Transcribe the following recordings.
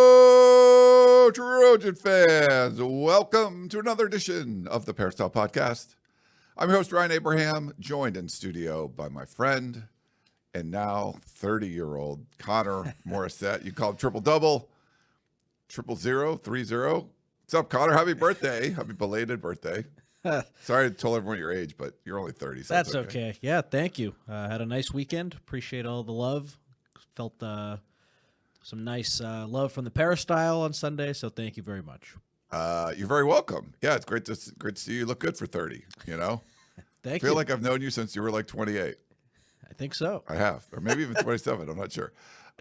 Hello, Trojan fans. Welcome to another edition of the Peristyle Podcast. I'm your host, Ryan Abraham, joined in studio by my friend and now 30-year-old Connor Morrissette. You call him triple-double, 000, 30. What's up, Connor? Happy birthday. Happy belated birthday. Sorry to tell everyone your age, but you're only 30. So that's okay. Yeah, thank you. Had a nice weekend. Appreciate all the love. Felt some nice love from the Peristyle on Sunday, so thank you very much. You're very welcome. Yeah, it's great to see you look good for 30, you know? Thank you. I feel you. like I've known you since you were like 28. I think so. I have, or maybe even 27. I'm not sure.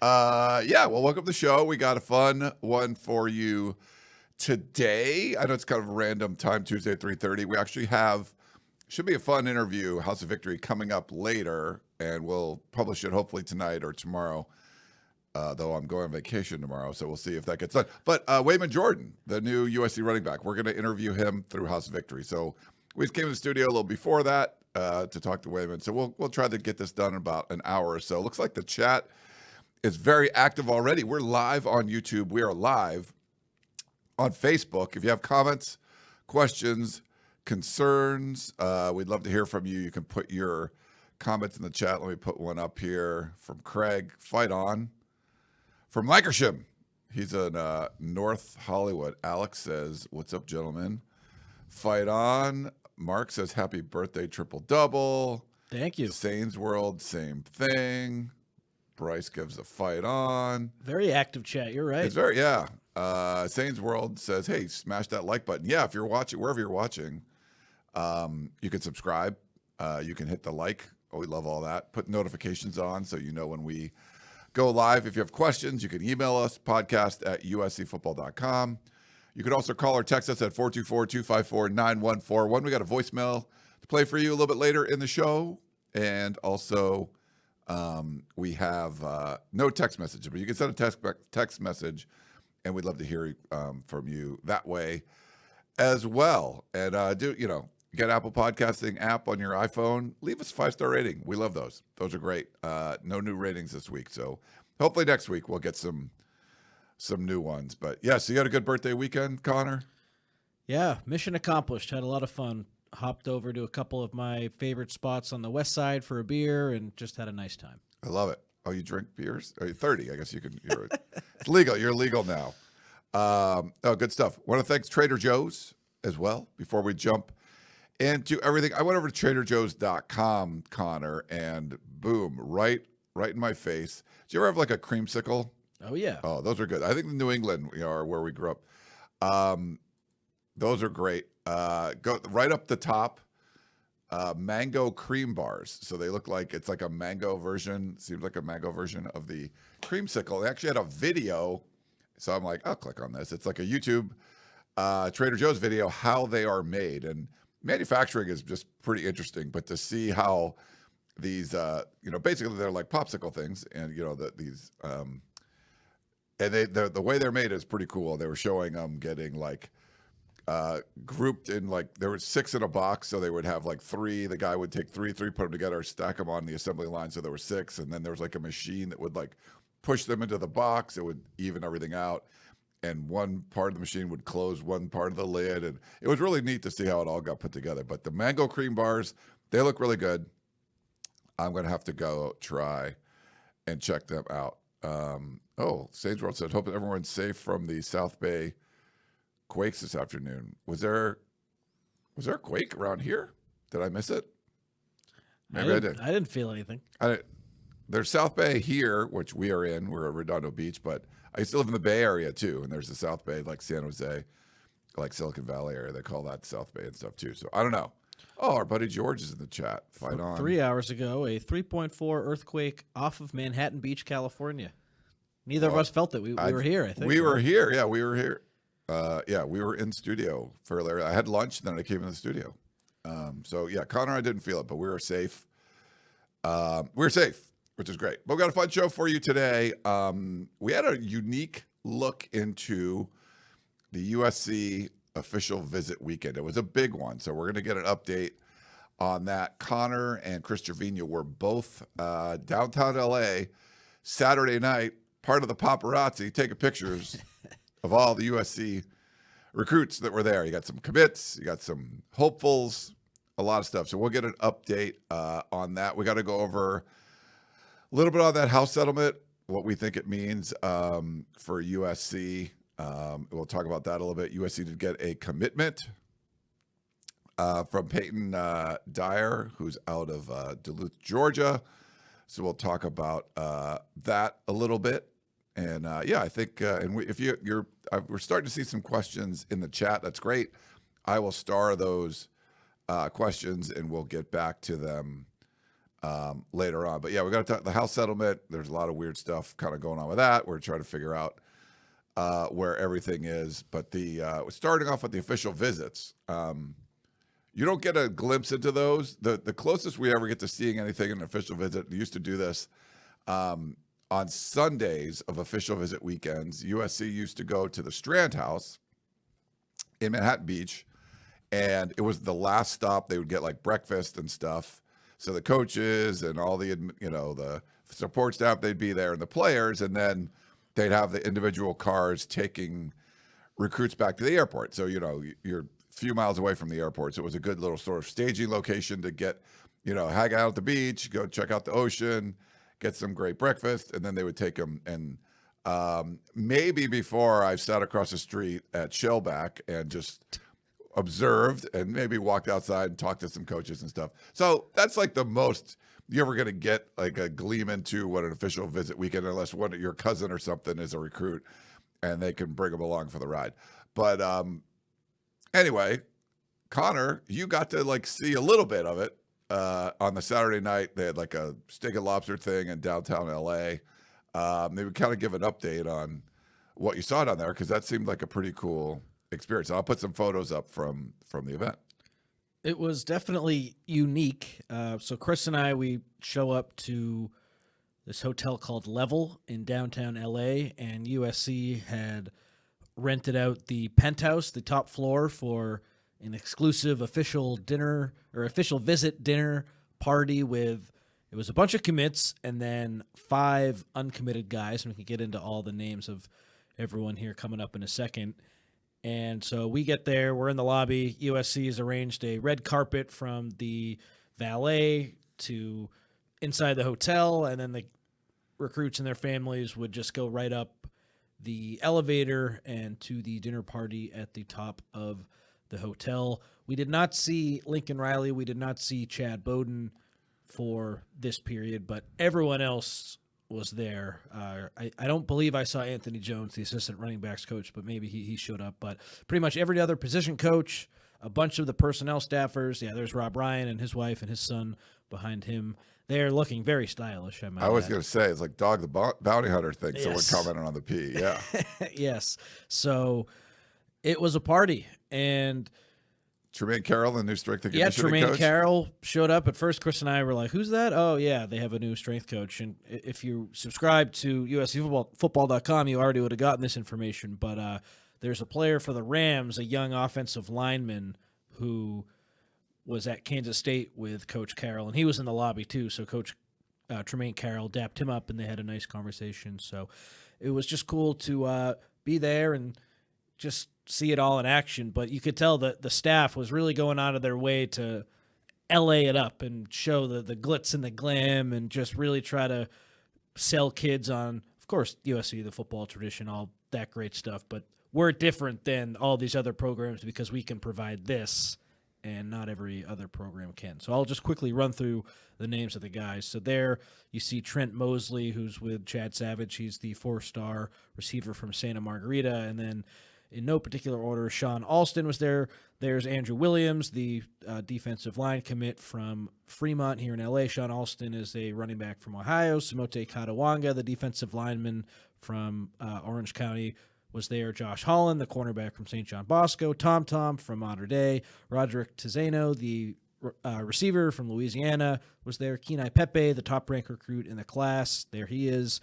Yeah, well, welcome to the show. We got a fun one for you today. I know it's kind of a random time, Tuesday at 3:30. We actually should be a fun interview, House of Victory, coming up later, and we'll publish it hopefully tonight or tomorrow, though I'm going on vacation tomorrow, so we'll see if that gets done. But Wayman Jordan, the new USC running back, we're going to interview him through House of Victory. So we just came to the studio a little before that to talk to Wayman, so we'll try to get this done in about an hour or so. Looks like the chat is very active already. We're live on YouTube. We are live on Facebook. If you have comments, questions, concerns, we'd love to hear from you. You can put your comments in the chat. Let me put one up here from Craig. Fight on. From Lancashire. He's in North Hollywood. Alex says, what's up, gentlemen? Fight on. Mark says, happy birthday, triple-double. Thank you. Saints World, same thing. Bryce gives a fight on. Very active chat. You're right. It's very, yeah. Saints World says, hey, smash that like button. Yeah, if you're watching, wherever you're watching, you can subscribe. You can hit the like. Oh, we love all that. Put notifications on so you know when we go live. If you have questions, you can email us, podcast@uscfootball.com. You can also call or text us at 424-254-9141. We got a voicemail to play for you a little bit later in the show. And also, we have no text message, but you can send a text message, and we'd love to hear from you that way as well. And get Apple Podcasting app on your iPhone. Leave us a 5-star rating. We love those. Those are great. No new ratings this week, so hopefully next week we'll get some new ones. But yeah, so you had a good birthday weekend, Connor? Yeah, mission accomplished. Had a lot of fun. Hopped over to a couple of my favorite spots on the west side for a beer and just had a nice time. I love it. Oh, you drink beers? Oh, you're 30. I guess you can. It's legal. You're legal now. Good stuff. Want to thank Trader Joe's as well before we jump into everything. I went over to TraderJoe's.com, Connor, and boom, right in my face. Did you ever have like a creamsicle? Oh, yeah. Oh, those are good. I think New England are where we grew up. Those are great. Go right up the top, mango cream bars. So they look like it's like a mango version. Seems like a mango version of the creamsicle. They actually had a video. So I'm like, I'll click on this. It's like a YouTube Trader Joe's video, how they are made. And manufacturing is just pretty interesting. But to see how these, basically they're like popsicle things. And, and the way they're made is pretty cool. They were showing them getting like grouped in, like there were 6 in a box, so they would have like 3. The guy would take 3, put them together, stack them on the assembly line, so there were 6, and then there was like a machine that would like push them into the box. It would even everything out, and one part of the machine would close one part of the lid, and it was really neat to see how it all got put together. But the mango cream bars, they look really good. I'm gonna have to go try and check them out. Sage World said, hope everyone's safe from the South Bay quakes this afternoon. Was there a quake around here? Did I miss it? Maybe I did. I didn't feel anything. There's South Bay here, which we are in. We're at Redondo Beach, but I used to live in the Bay Area too, and there's the South Bay, like San Jose, like Silicon Valley area. They call that South Bay and stuff too. So I don't know. Oh, our buddy George is in the chat. Fight on. 3 hours ago, a 3.4 earthquake off of Manhattan Beach, California. Neither of us felt it. We were here, I think. We were here. Yeah, we were here. We were in studio fairly early. I had lunch, and then I came in the studio. Connor, I didn't feel it, but we were safe. Which is great. But we got a fun show for you today. We had a unique look into the USC official visit weekend. It was a big one, so we're going to get an update on that. Connor and Chris Trevino were both downtown LA Saturday night part of the paparazzi taking pictures of all the USC recruits that were there. You got some commits, you got some hopefuls, a lot of stuff. So we'll get an update on that. We got to go over a little bit on that house settlement, what we think it means for USC. We'll talk about that a little bit. USC did get a commitment from Peyton Dyer, who's out of Duluth, Georgia. So we'll talk about that a little bit. And I think, if we're starting to see some questions in the chat. That's great. I will star those questions and we'll get back to them later on. But yeah, we got to talk the house settlement. There's a lot of weird stuff kind of going on with that. We're trying to figure out where everything is. But starting off with the official visits, you don't get a glimpse into those. The closest we ever get to seeing anything in an official visit, we used to do this on Sundays of official visit weekends. USC used to go to the Strand House in Manhattan Beach, and it was the last stop. They would get like breakfast and stuff. So the coaches and all the support staff, they'd be there, and the players, and then they'd have the individual cars taking recruits back to the airport. So, you're a few miles away from the airport. So it was a good little sort of staging location to get, hang out at the beach, go check out the ocean, get some great breakfast, and then they would take them. And maybe before I sat across the street at Shellback and just observed and maybe walked outside and talked to some coaches and stuff. So that's like the most you're ever going to get like a gleam into what an official visit weekend, unless your cousin or something is a recruit and they can bring them along for the ride. But anyway, Connor, you got to like see a little bit of it. On the Saturday night, they had like a steak and lobster thing in downtown LA. They would kind of give an update on what you saw down there, because that seemed like a pretty cool experience. I'll put some photos up from the event. It was definitely unique. So Chris and I, we show up to this hotel called Level in downtown LA, and USC had rented out the penthouse, the top floor, for an exclusive official dinner or official visit dinner party with, it was a bunch of commits and then 5 uncommitted guys. And we can get into all the names of everyone here coming up in a second. And so we get there, we're in the lobby. USC has arranged a red carpet from the valet to inside the hotel. And then the recruits and their families would just go right up the elevator and to the dinner party at the top of the hotel. We did not see Lincoln Riley. We did not see Chad Bowden for this period, but everyone else was there. I don't believe I saw Anthony Jones, the assistant running backs coach, but maybe he showed up. But pretty much every other position coach, a bunch of the personnel staffers. Yeah, there's Rob Ryan and his wife and his son behind him. They're looking very stylish. I was going to say, it's like Dog the Bounty Hunter thing. Yes. Someone commented on the P. Yeah. Yes. So it was a party. And Tremaine Carroll, the new strength and conditioning coach. Yeah, Tremaine Carroll showed up. At first, Chris and I were like, who's that? Oh, yeah, they have a new strength coach. And if you subscribe to USCfootball.com, you already would have gotten this information. But there's a player for the Rams, a young offensive lineman who was at Kansas State with Coach Carroll. And he was in the lobby, too. So Coach Tremaine Carroll dapped him up, and they had a nice conversation. So it was just cool to be there and just see it all in action. But you could tell that the staff was really going out of their way to LA it up and show the glitz and the glam and just really try to sell kids on, of course, USC, the football tradition, all that great stuff. But we're different than all these other programs because we can provide this, and not every other program can. So I'll just quickly run through the names of the guys. So there you see Trent Mosley, who's with Chad Savage. He's the 4-star receiver from Santa Margarita. And then in no particular order, Sean Alston was there. There's Andrew Williams, the defensive line commit from Fremont here in L.A. Sean Alston is a running back from Ohio. Samote Katawanga, the defensive lineman from Orange County, was there. Josh Holland, the cornerback from St. John Bosco. Tom from Mater Dei. Roderick Tizano, the receiver from Louisiana, was there. Kenai Pepe, the top-ranked recruit in the class. There he is.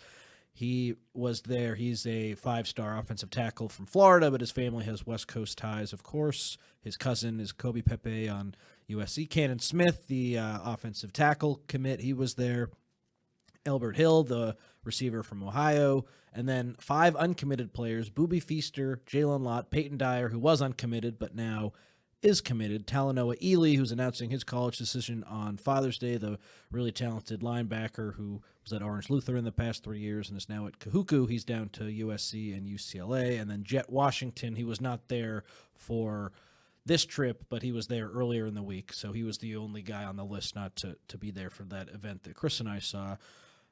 He was there. He's a 5-star offensive tackle from Florida, but his family has West Coast ties, of course. His cousin is Kobe Pepe on USC. Cannon Smith, the offensive tackle commit, he was there. Elbert Hill, the receiver from Ohio, and then 5 uncommitted players: Boobie Feaster, Jalen Lott, Peyton Dyer, who was uncommitted but now is committed, Talanoa Ely, who's announcing his college decision on Father's Day, the really talented linebacker who was at Orange Lutheran the past 3 years and is now at Kahuku. He's down to USC and UCLA. And then Jet Washington, he was not there for this trip, but he was there earlier in the week, so he was the only guy on the list not to be there for that event that Chris and I saw.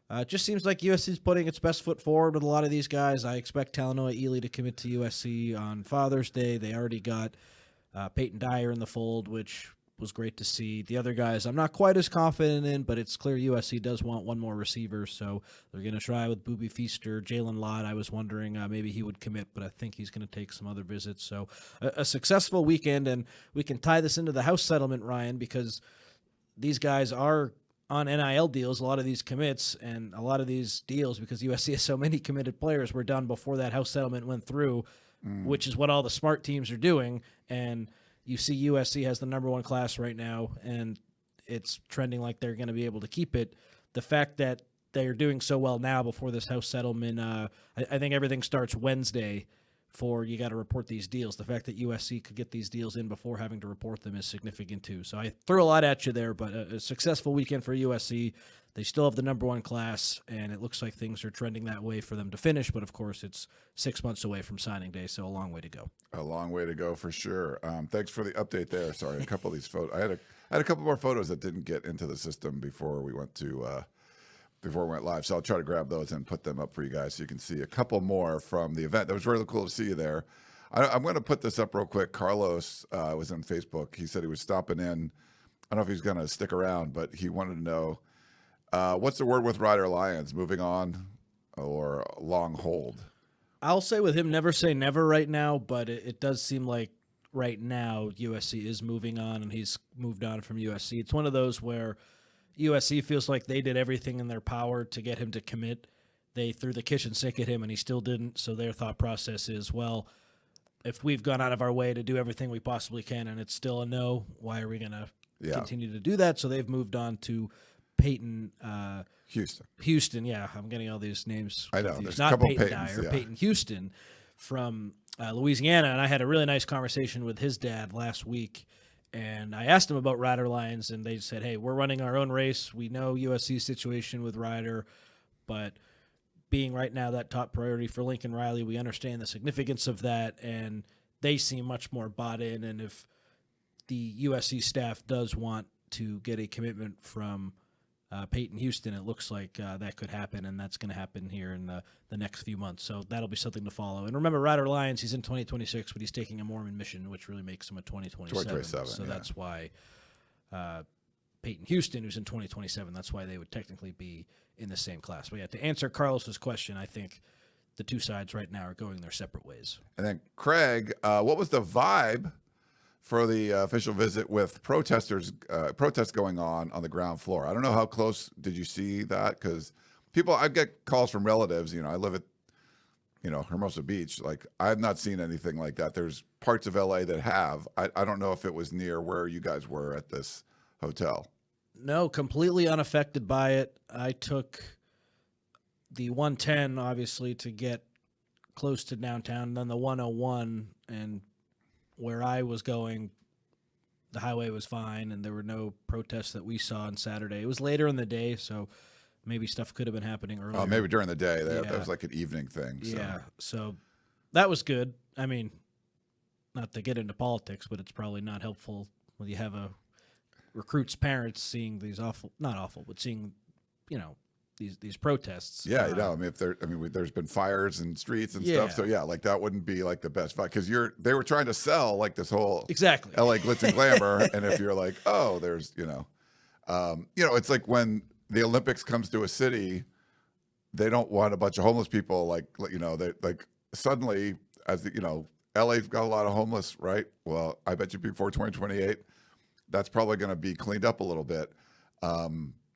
It just seems like USC is putting its best foot forward with a lot of these guys. I expect Talanoa Ely to commit to USC on Father's Day. They already got Peyton Dyer in the fold, which was great to see. The other guys I'm not quite as confident in, but it's clear USC does want one more receiver, so they're going to try with Boobie Feaster. Jalen Lott, I was wondering maybe he would commit, but I think he's going to take some other visits. So a successful weekend, and we can tie this into the house settlement, Ryan, because these guys are on NIL deals, a lot of these commits, and a lot of these deals, because USC has so many committed players, were done before that house settlement went through, which is what all the smart teams are doing. And you see USC has the number 1 class right now, and it's trending like they're going to be able to keep it. The fact that they're doing so well now before this house settlement, I think everything starts Wednesday for you got to report these deals. The fact that USC could get these deals in before having to report them is significant too. So I threw a lot at you there, but a successful weekend for USC. They still have the number 1 class, and it looks like things are trending that way for them to finish. But, of course, it's 6 months away from signing day, so a long way to go. A long way to go for sure. Thanks for the update there. Sorry, a couple of these photos. I had a couple more photos that didn't get into the system before we went live. So I'll try to grab those and put them up for you guys so you can see a couple more from the event. That was really cool to see you there. I'm going to put this up real quick. Carlos was on Facebook. He said he was stopping in. I don't know if he's going to stick around, but he wanted to know, what's the word with Rider Lions? Moving on or long hold? I'll say with him, never say never right now, but it does seem like right now USC is moving on, and he's moved on from USC. It's one of those where USC feels like they did everything in their power to get him to commit. They threw the kitchen sink at him, and he still didn't, so their thought process is, well, if we've gone out of our way to do everything we possibly can and it's still a no, why are we going to continue to do that? So they've moved on to Peyton Houston, yeah, I'm getting all these names. I know. Confused. There's Not a couple Peyton Peytons, Dyer, yeah. Peyton Houston from Louisiana, and I had a really nice conversation with his dad last week, and I asked him about Rider Lions, and they said, hey, we're running our own race. We know USC's situation with Rider, but being right now that top priority for Lincoln Riley, we understand the significance of that, and they seem much more bought in, and if the USC staff does want to get a commitment from Peyton Houston, it looks like that could happen, and that's going to happen here in the next few months. So that'll be something to follow. And remember, Rider Lions, he's in 2026, but he's taking a Mormon mission, which really makes him a 2027. So that's why Peyton Houston, who's in 2027, that's why they would technically be in the same class. But yeah, to answer Carlos's question, I think the two sides right now are going their separate ways. And then, Craig, what was the vibe for the official visit with protests going on the ground floor? I don't know how close did you see that, because I get calls from relatives. I live at, Hermosa Beach. Like, I've not seen anything like that. There's parts of LA that have. I don't know if it was near where you guys were at this hotel. No, completely unaffected by it. I took the 110, obviously, to get close to downtown, and then the 101, and where I was going, the highway was fine, and there were no protests that we saw on Saturday. It was later in the day, so maybe stuff could have been happening earlier. Oh, maybe during the day. That was like an evening thing. So. Yeah, so that was good. I mean, not to get into politics, but it's probably not helpful when you have a recruit's parents seeing these seeing, these protests. Yeah, there's been fires in streets and stuff. So yeah, like that wouldn't be like the best fight, because they were trying to sell like this whole exactly LA glitz and glamour, and if you're like, oh, there's it's like when the Olympics comes to a city, they don't want a bunch of homeless people. They like suddenly LA's got a lot of homeless, right? Well, I bet you before 2028, that's probably going to be cleaned up a little bit.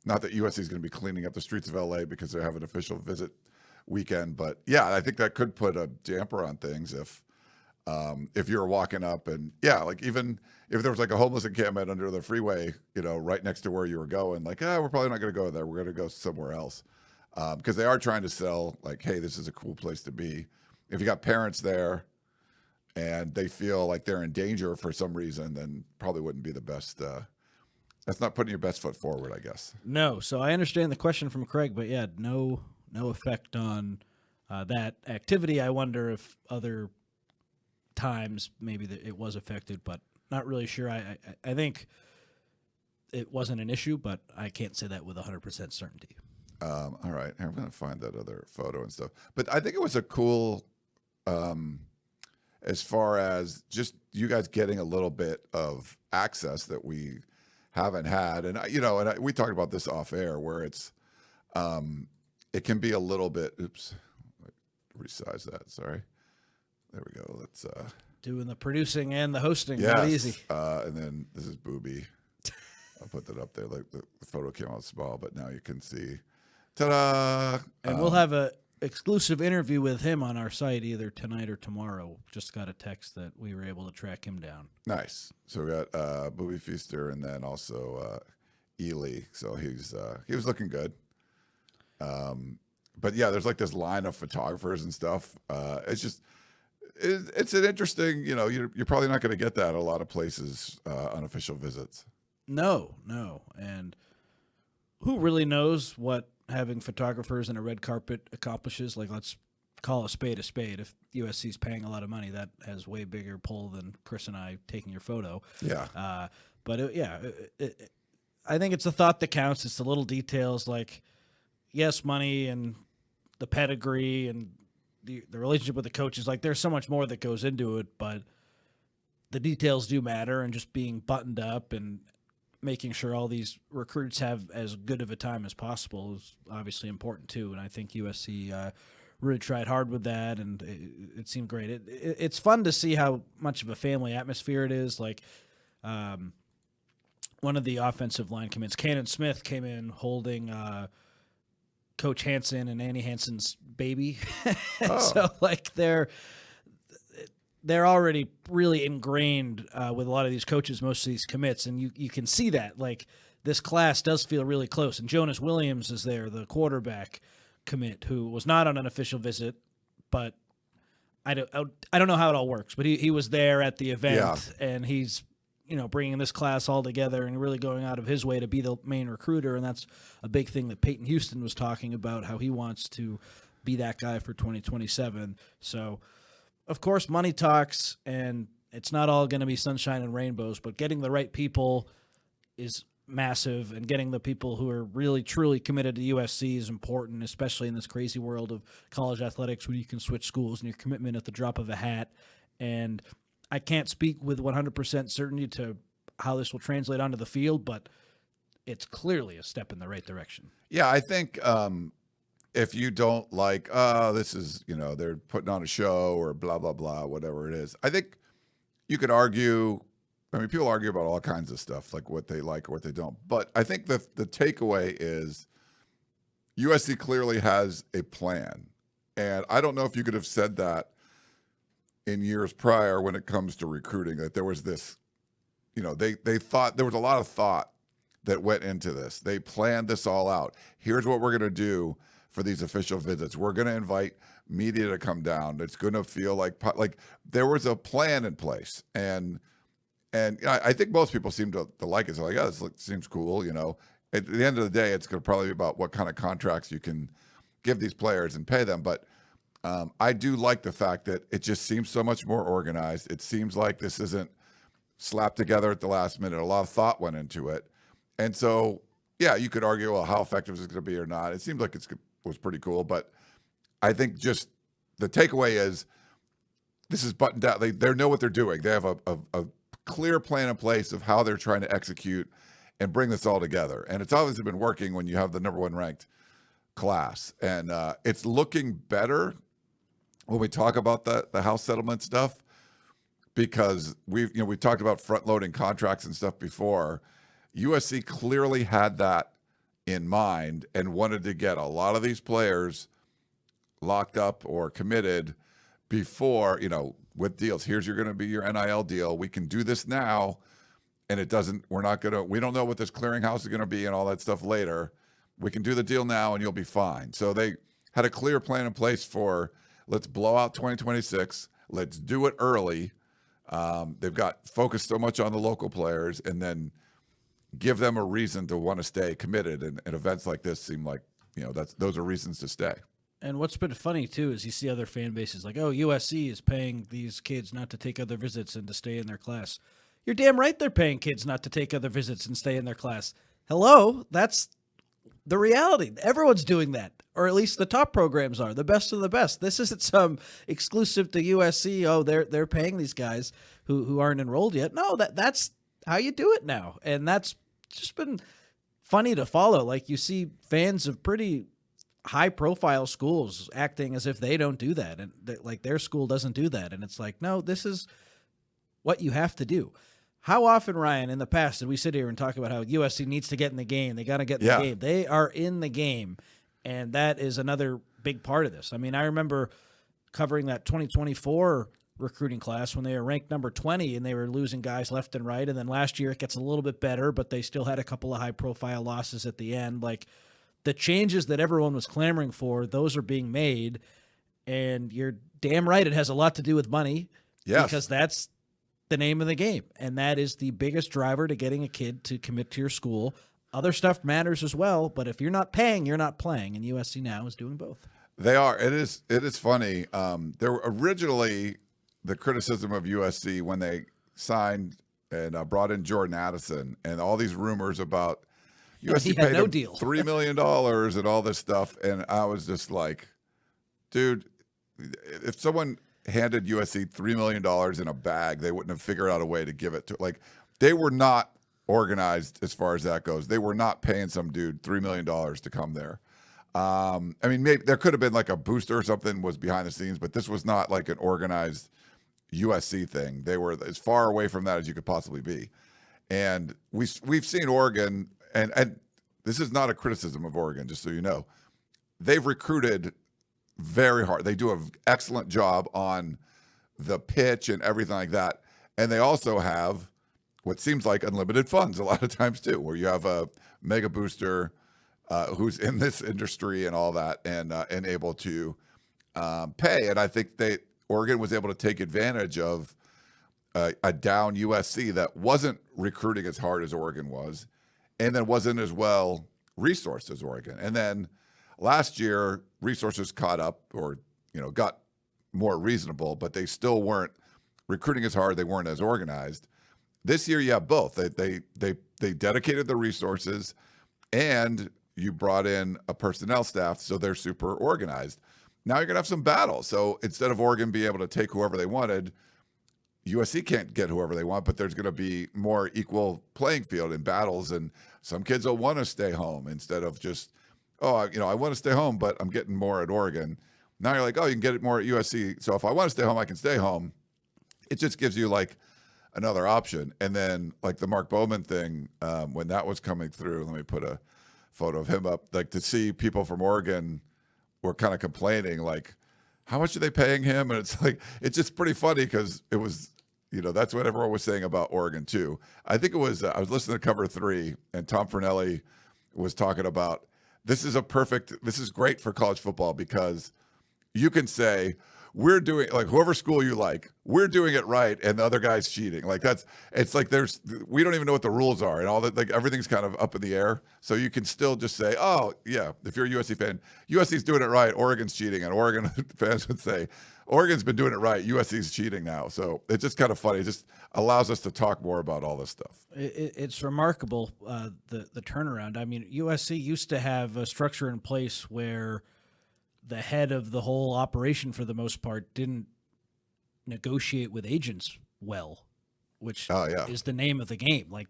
Not that USC is going to be cleaning up the streets of LA because they have an official visit weekend, but yeah, I think that could put a damper on things if you're walking up and like even if there was like a homeless encampment under the freeway, right next to where you were going, like, we're probably not going to go there. We're going to go somewhere else. because they are trying to sell like, hey, this is a cool place to be. If you got parents there and they feel like they're in danger for some reason, then probably wouldn't be the best. That's not putting your best foot forward, I guess. No, so I understand the question from Craig, but yeah, no effect on that activity. I wonder if other times maybe that it was affected, but not really sure. I think it wasn't an issue, but I can't say that with 100% certainty. All right, I'm going to find that other photo and stuff. But I think it was a cool, as far as just you guys getting a little bit of access that we haven't had. And, we talked about this off air where it's, it can be a little bit, oops, resize that, sorry. There we go. Let's doing the producing and the hosting, yes. not easy. And then this is Booby. I'll put that up there. Like the photo came out small, but now you can see. Ta-da! And we'll have a exclusive interview with him on our site either tonight or tomorrow. Just got a text that we were able to track him down. Nice. So we got Booby Feaster and then also Ely. So he was looking good. But yeah, there's like this line of photographers and stuff. It's just. It's an interesting, you're probably not going to get that at a lot of places, unofficial visits. No. And who really knows what having photographers and a red carpet accomplishes? Like, let's call a spade a spade. If USC's paying a lot of money, that has way bigger pull than Chris and I taking your photo. Yeah. I think it's the thought that counts. It's the little details like, yes, money and the pedigree and the relationship with the coaches. Like, there's so much more that goes into it, but the details do matter, and just being buttoned up and making sure all these recruits have as good of a time as possible is obviously important too. And I think USC really tried hard with that, and it seemed great. It's fun to see how much of a family atmosphere it is. Like, one of the offensive line commits, Cannon Smith, came in holding Coach Hansen and Annie Hansen's baby. Oh. So like they're already really ingrained with a lot of these coaches, most of these commits, and you can see that. Like, this class does feel really close. And Jonas Williams is there, the quarterback commit, who was not on an official visit, but I don't know how it all works, but he was there at the event, and he's bringing this class all together and really going out of his way to be the main recruiter. And that's a big thing that Peyton Houston was talking about, how he wants to be that guy for 2027. So, of course, money talks, and it's not all going to be sunshine and rainbows, but getting the right people is massive, and getting the people who are really, truly committed to USC is important, especially in this crazy world of college athletics where you can switch schools and your commitment at the drop of a hat. And I can't speak with 100% certainty to how this will translate onto the field, but it's clearly a step in the right direction. Yeah, I think if you don't like, this is, they're putting on a show or blah, blah, blah, whatever it is, I think you could argue. I mean, people argue about all kinds of stuff, like what they like or what they don't. But I think the takeaway is USC clearly has a plan. And I don't know if you could have said that in years prior when it comes to recruiting, that there was this, they thought there was a lot of thought that went into this. They planned this all out. Here's what we're going to do for these official visits. We're going to invite media to come down. It's going to feel like there was a plan in place. And I think most people seem to like it. So like, this seems cool. At the end of the day, it's going to probably be about what kind of contracts you can give these players and pay them. But I do like the fact that it just seems so much more organized. It seems like this isn't slapped together at the last minute. A lot of thought went into it. And so, yeah, you could argue, well, how effective is it going to be or not? It seems like it was pretty cool. But I think just the takeaway is this is buttoned down. They know what they're doing. They have a clear plan in place of how they're trying to execute and bring this all together. And it's obviously been working when you have the number one ranked class. And it's looking better when we talk about the house settlement stuff, because we talked about front loading contracts and stuff before. USC clearly had that in mind and wanted to get a lot of these players locked up or committed before, with deals. Here's going to be your NIL deal. We can do this now, and we don't know what this clearinghouse is going to be and all that stuff later. We can do the deal now and you'll be fine. So they had a clear plan in place for let's blow out 2026. Let's do it early. They've got focused so much on the local players and then give them a reason to want to stay committed. And events like this seem like, those are reasons to stay. And what's been funny, too, is you see other fan bases like, oh, USC is paying these kids not to take other visits and to stay in their class. You're damn right they're paying kids not to take other visits and stay in their class. Hello? That's the reality. Everyone's doing that, or at least the top programs are, the best of the best. This isn't some exclusive to USC, oh, they're paying these guys who aren't enrolled yet. No, that's how you do it now. And that's just been funny to follow. Like, you see fans of pretty high-profile schools acting as if they don't do that, and like their school doesn't do that. And it's like, no, this is what you have to do. How often, Ryan, in the past did we sit here and talk about how USC needs to get in the game? They got to get in the game. They are in the game, and that is another big part of this. I mean, I remember covering that 2024 recruiting class when they were ranked number 20 and they were losing guys left and right. And then last year it gets a little bit better, but they still had a couple of high-profile losses at the end. Like, the changes that everyone was clamoring for, those are being made, and you're damn right it has a lot to do with money. Yes. Because that's the name of the game, and that is the biggest driver to getting a kid to commit to your school. Other stuff matters as well, but if you're not paying, you're not playing, and USC now is doing both. They are. It is funny. There were originally the criticism of USC when they signed and brought in Jordan Addison, and all these rumors about USC paid no him deal. $3 million and all this stuff. And I was just like, dude, if someone handed USC $3 million in a bag, they wouldn't have figured out a way to give it to, like, they were not organized as far as that goes. They were not paying some dude $3 million to come there. I mean, maybe there could have been like a booster or something was behind the scenes, but this was not like an organized USC thing. They were as far away from that as you could possibly be. And we've seen Oregon, and this is not a criticism of Oregon, just so you know. They've recruited very hard. They do an excellent job on the pitch and everything like that. And they also have what seems like unlimited funds a lot of times too, where you have a mega booster who's in this industry and all that, and able to pay. And I think Oregon was able to take advantage of a down USC that wasn't recruiting as hard as Oregon was, and then wasn't as well resourced as Oregon. And then last year, resources caught up, or got more reasonable, but they still weren't recruiting as hard. They weren't as organized. This year, you have both. They dedicated the resources, and you brought in a personnel staff, so they're super organized. Now you're gonna have some battles. So instead of Oregon being able to take whoever they wanted, USC can't get whoever they want, but there's going to be more equal playing field in battles, and some kids will want to stay home instead of just, I want to stay home, but I'm getting more at Oregon. Now you're like, oh, you can get it more at USC. So if I want to stay home, I can stay home. It just gives you like another option. And then like the Mark Bowman thing, when that was coming through, let me put a photo of him up, like to see people from Oregon were kind of complaining, like, how much are they paying him? And it's like, it's just pretty funny because it was, that's what everyone was saying about Oregon too. I think it was, I was listening to Cover 3 and Tom Fornelli was talking about, this is great for college football because you can say, we're doing, like, whoever school you like, we're doing it right, and the other guy's cheating. Like, it's like we don't even know what the rules are, and all that, like, everything's kind of up in the air. So you can still just say, oh, yeah, if you're a USC fan, USC's doing it right, Oregon's cheating, and Oregon fans would say, Oregon's been doing it right, USC's cheating now. So it's just kind of funny. It just allows us to talk more about all this stuff. It's remarkable, the turnaround. I mean, USC used to have a structure in place where the head of the whole operation, for the most part, didn't negotiate with agents well, which is the name of the game. Like,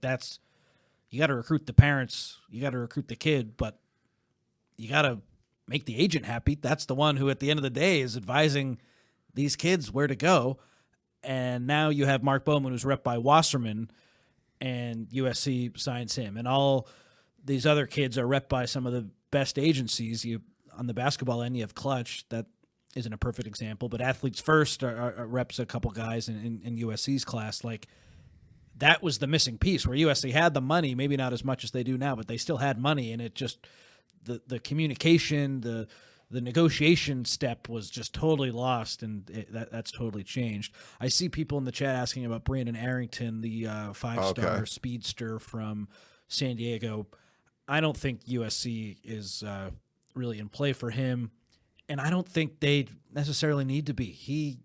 you got to recruit the parents, you got to recruit the kid, but you got to make the agent happy. That's the one who, at the end of the day, is advising these kids where to go. And now you have Mark Bowman, who's rep by Wasserman, and USC signs him. And all these other kids are rep by some of the best agencies. On the basketball end, you have Clutch. That isn't a perfect example, but Athletes First are reps a couple guys in USC's class. Like, that was the missing piece, where USC had the money, maybe not as much as they do now, but they still had money, and the communication, the negotiation step was just totally lost, and that's totally changed. I see people in the chat asking about Brandon Arrington, the 5-star speedster from San Diego. I don't think USC is really in play for him, and I don't think they necessarily need to be. He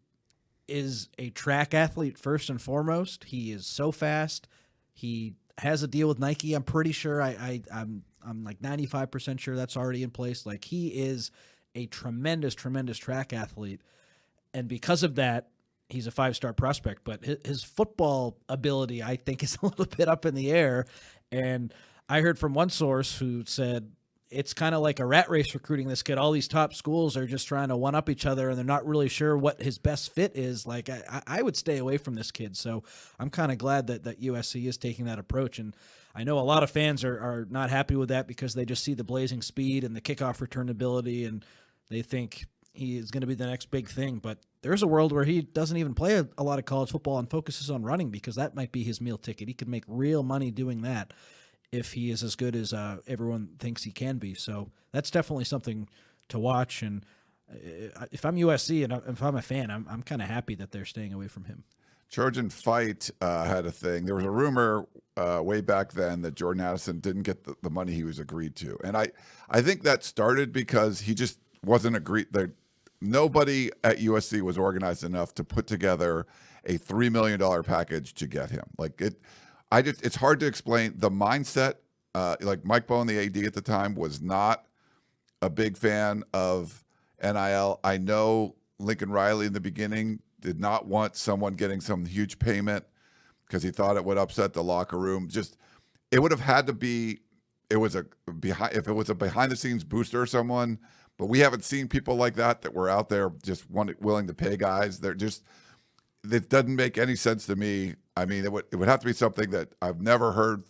is a track athlete first and foremost. He is so fast. He has a deal with Nike. I'm pretty sure. I'm like 95% sure that's already in place. Like, he is a tremendous track athlete, and because of that, he's a 5-star prospect. But his football ability, I think, is a little bit up in the air. And I heard from one source who said it's kind of like a rat race recruiting this kid. All these top schools are just trying to one up each other, and they're not really sure what his best fit is. Like, I would stay away from this kid. So I'm kind of glad that USC is taking that approach. And I know a lot of fans are not happy with that because they just see the blazing speed and the kickoff return ability, and they think he is going to be the next big thing. But there's a world where he doesn't even play a lot of college football and focuses on running, because that might be his meal ticket. He could make real money doing that if he is as good as everyone thinks he can be. So that's definitely something to watch. And if I'm USC and if I'm a fan, I'm kind of happy that they're staying away from him. Trojan Fight had a thing. There was a rumor way back then that Jordan Addison didn't get the money he was agreed to. And I think that started because he just wasn't agreed. Nobody at USC was organized enough to put together a $3 million package to get him. Like, it's hard to explain the mindset. Like, Mike Bowen, the AD at the time, was not a big fan of NIL. I know Lincoln Riley in the beginning did not want someone getting some huge payment because he thought it would upset the locker room. It would have had to be, if it was a behind the scenes booster or someone, but we haven't seen people like that were out there just willing to pay guys. It doesn't make any sense to me. I mean, it would have to be something that I've never heard,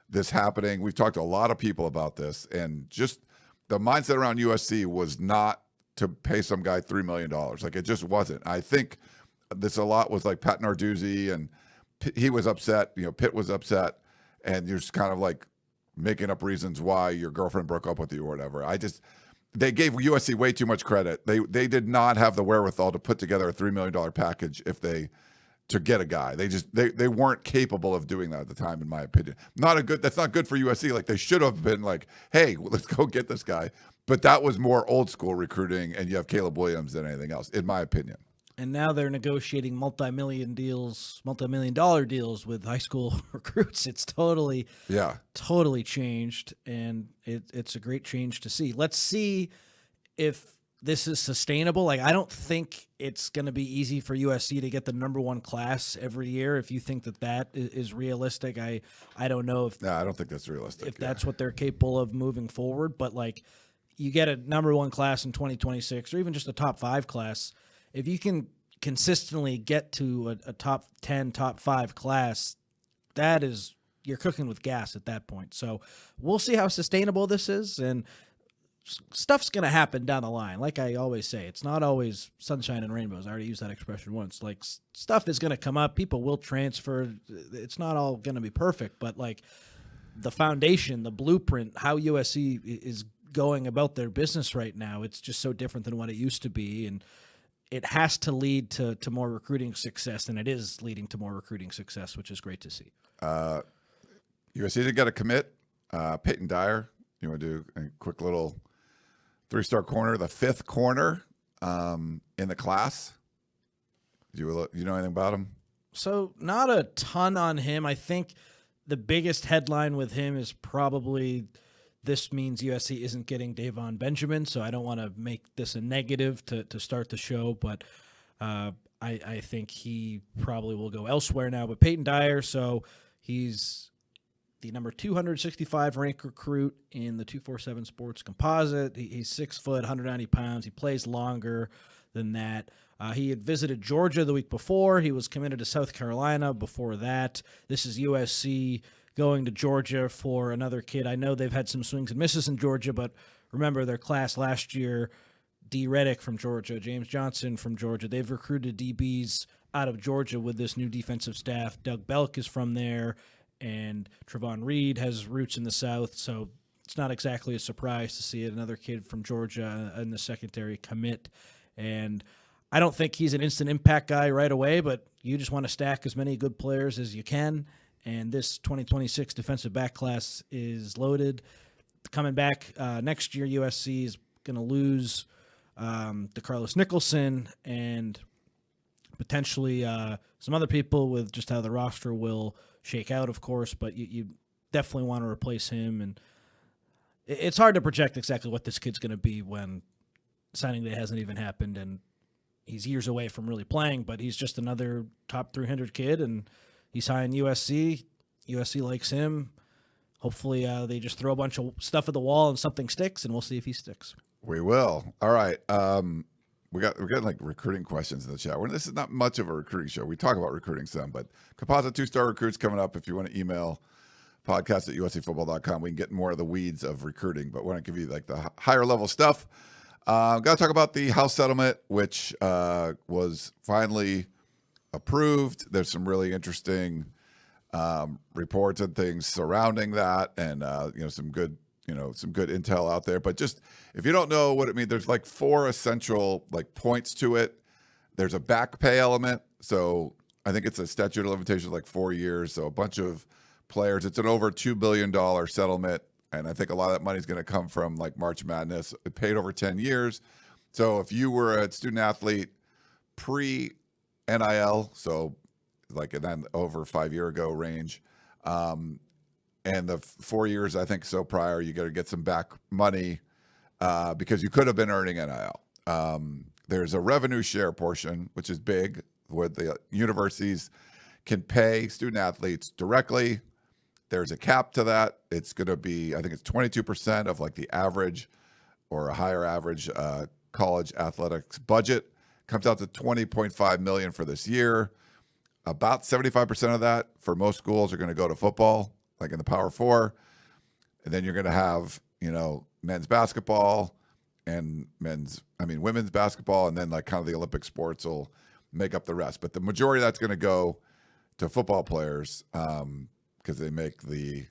this happening. We've talked to a lot of people about this, and just the mindset around USC was not to pay some guy $3 million. Like, it just wasn't. I think this a lot was like Pat Narduzzi, and he was upset. Pitt was upset, and you're just kind of like making up reasons why your girlfriend broke up with you or whatever. They gave USC way too much credit. They did not have the wherewithal to put together a $3 million package to get a guy. They weren't capable of doing that at the time, in my opinion. That's not good for USC. Like, they should have been like, hey, let's go get this guy. But that was more old school recruiting, and you have Caleb Williams than anything else, in my opinion. And now they're negotiating multi-million dollar deals with high school recruits. It's totally changed, and it's a great change to see. Let's see if this is sustainable. Like, I don't think it's going to be easy for USC to get the number one class every year. If you think that is realistic, I don't know if. No, I don't think that's realistic. If that's what they're capable of moving forward, but like, you get a number one class in 2026, or even just a top 5 class. If you can consistently get to a top 10, top 5 class, you're cooking with gas at that point. So we'll see how sustainable this is, and stuff's going to happen down the line. Like I always say, it's not always sunshine and rainbows. I already used that expression once. Like, stuff is going to come up. People will transfer. It's not all going to be perfect, but like, the foundation, the blueprint, how USC is going about their business right now, it's just so different than what it used to be, and it has to lead to more recruiting success, and it is leading to more recruiting success, which is great to see. USC did get a commit. Peyton Dyer, you want to do a quick little 3-star corner, the 5th corner in the class? Do you know anything about him? So not a ton on him. I think the biggest headline with him is probably this means USC isn't getting Davon Benjamin, so I don't want to make this a negative to start the show, but I think he probably will go elsewhere now. But Peyton Dyer, so he's the number 265 ranked recruit in the 247 Sports Composite. He's 6 foot, 190 pounds. He plays longer than that. He had visited Georgia the week before. He was committed to South Carolina before that. This is USC going to Georgia for another kid. I know they've had some swings and misses in Georgia, but remember their class last year, D. Reddick from Georgia, James Johnson from Georgia. They've recruited DBs out of Georgia with this new defensive staff. Doug Belk is from there, and Trevon Reed has roots in the South. So it's not exactly a surprise to see it. Another kid from Georgia in the secondary commit. And I don't think he's an instant impact guy right away, but you just want to stack as many good players as you can. And this 2026 defensive back class is loaded. Coming back next year, USC is going to lose DeCarlos Nicholson and potentially some other people with just how the roster will shake out, of course, but you definitely want to replace him. And it's hard to project exactly what this kid's going to be when signing day hasn't even happened and he's years away from really playing, but he's just another top 300 kid, and he signed USC. USC likes him. Hopefully they just throw a bunch of stuff at the wall and something sticks, and we'll see if he sticks. We will. All right. We're getting like recruiting questions in the chat. This is not much of a recruiting show. We talk about recruiting some, but composite 2-star recruits coming up. If you want to email podcast@uscfootball.com, we can get more of the weeds of recruiting, but we're going to give you like the higher level stuff. Got to talk about the House settlement, which was finally approved. There's some really interesting reports and things surrounding that, and some good intel out there. But just if you don't know what it means, there's like 4 essential like points to it. There's a back pay element, so I think it's a statute of limitations like 4 years. So a bunch of players. It's an over $2 billion settlement. And I think a lot of that money is going to come from like March Madness. It paid over 10 years. So if you were a student athlete pre-NIL, so like an over 5 year ago range, and the 4 years, I think so prior, you got to get some back money because you could have been earning NIL. There's a revenue share portion, which is big, where the universities can pay student athletes directly. There's a cap to that. It's going to be, I think it's 22% of like the average or a higher average college athletics budget. Comes out to $20.5 million for this year. About 75% of that for most schools are going to go to football, like in the Power Four. And then you're going to have, men's basketball and women's basketball, and then like kind of the Olympic sports will make up the rest. But the majority of that's going to go to football players because they make the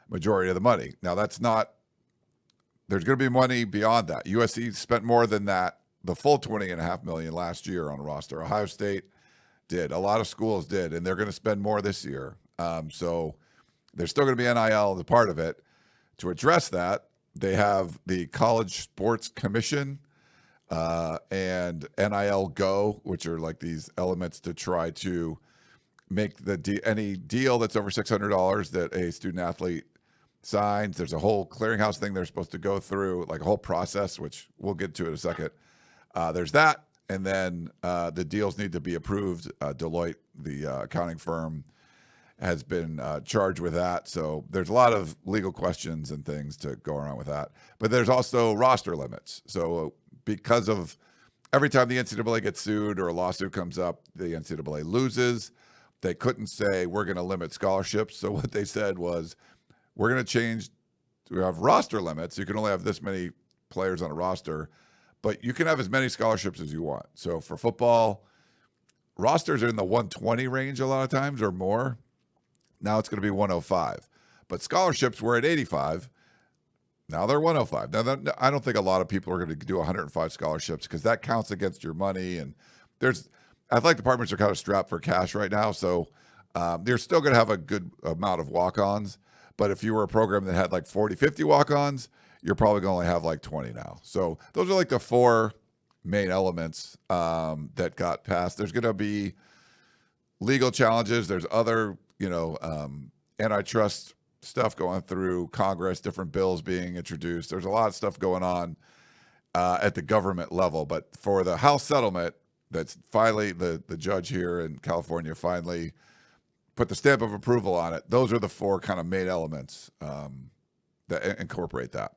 majority of the money. Now, there's going to be money beyond that. USC spent more than that, the full $20.5 million last year on a roster. Ohio State did. A lot of schools did, and they're going to spend more this year. So there's still going to be NIL as a part of it. To address that, they have the College Sports Commission and NIL Go, which are like these elements to try to make any deal that's over $600 that a student athlete signs. There's a whole clearinghouse thing they're supposed to go through, like a whole process, which we'll get to in a second. There's that. And then the deals need to be approved. Deloitte, the accounting firm, has been charged with that. So there's a lot of legal questions and things to go around with that. But there's also roster limits. So because of every time the NCAA gets sued or a lawsuit comes up, the NCAA loses. They couldn't say we're going to limit scholarships. So what they said was we're going to change. We have roster limits. You can only have this many players on a roster, but you can have as many scholarships as you want. So for football, rosters are in the 120 range a lot of times or more. Now it's going to be 105. But scholarships were at 85. Now they're 105. Now, I don't think a lot of people are going to do 105 scholarships because that counts against your money. And athletic departments are kind of strapped for cash right now. So they're still going to have a good amount of walk-ons. But if you were a program that had like 40, 50 walk-ons, you're probably going to only have like 20 now. So those are like the 4 main elements that got passed. There's going to be legal challenges. There's other, antitrust stuff going through Congress, different bills being introduced. There's a lot of stuff going on at the government level. But for the House settlement, that's finally the judge here in California finally put the stamp of approval on it. Those are the 4 kind of main elements that incorporate that.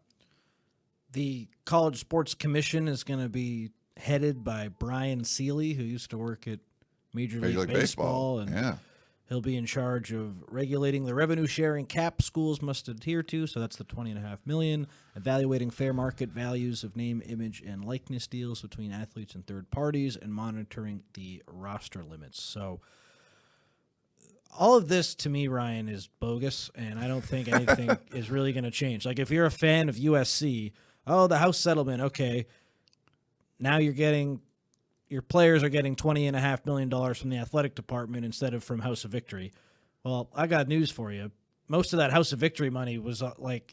The College Sports Commission is going to be headed by Brian Seeley, who used to work at Major League Baseball. And he'll be in charge of regulating the revenue sharing cap schools must adhere to. So that's the $20.5 million, evaluating fair market values of name, image, and likeness deals between athletes and third parties, and monitoring the roster limits. So all of this to me, Ryan, is bogus, and I don't think anything is really going to change. Like if you're a fan of USC, the house settlement, okay, now your players are getting $20.5 million from the athletic department instead of from House of Victory. Well, I got news for you. Most of that House of Victory money was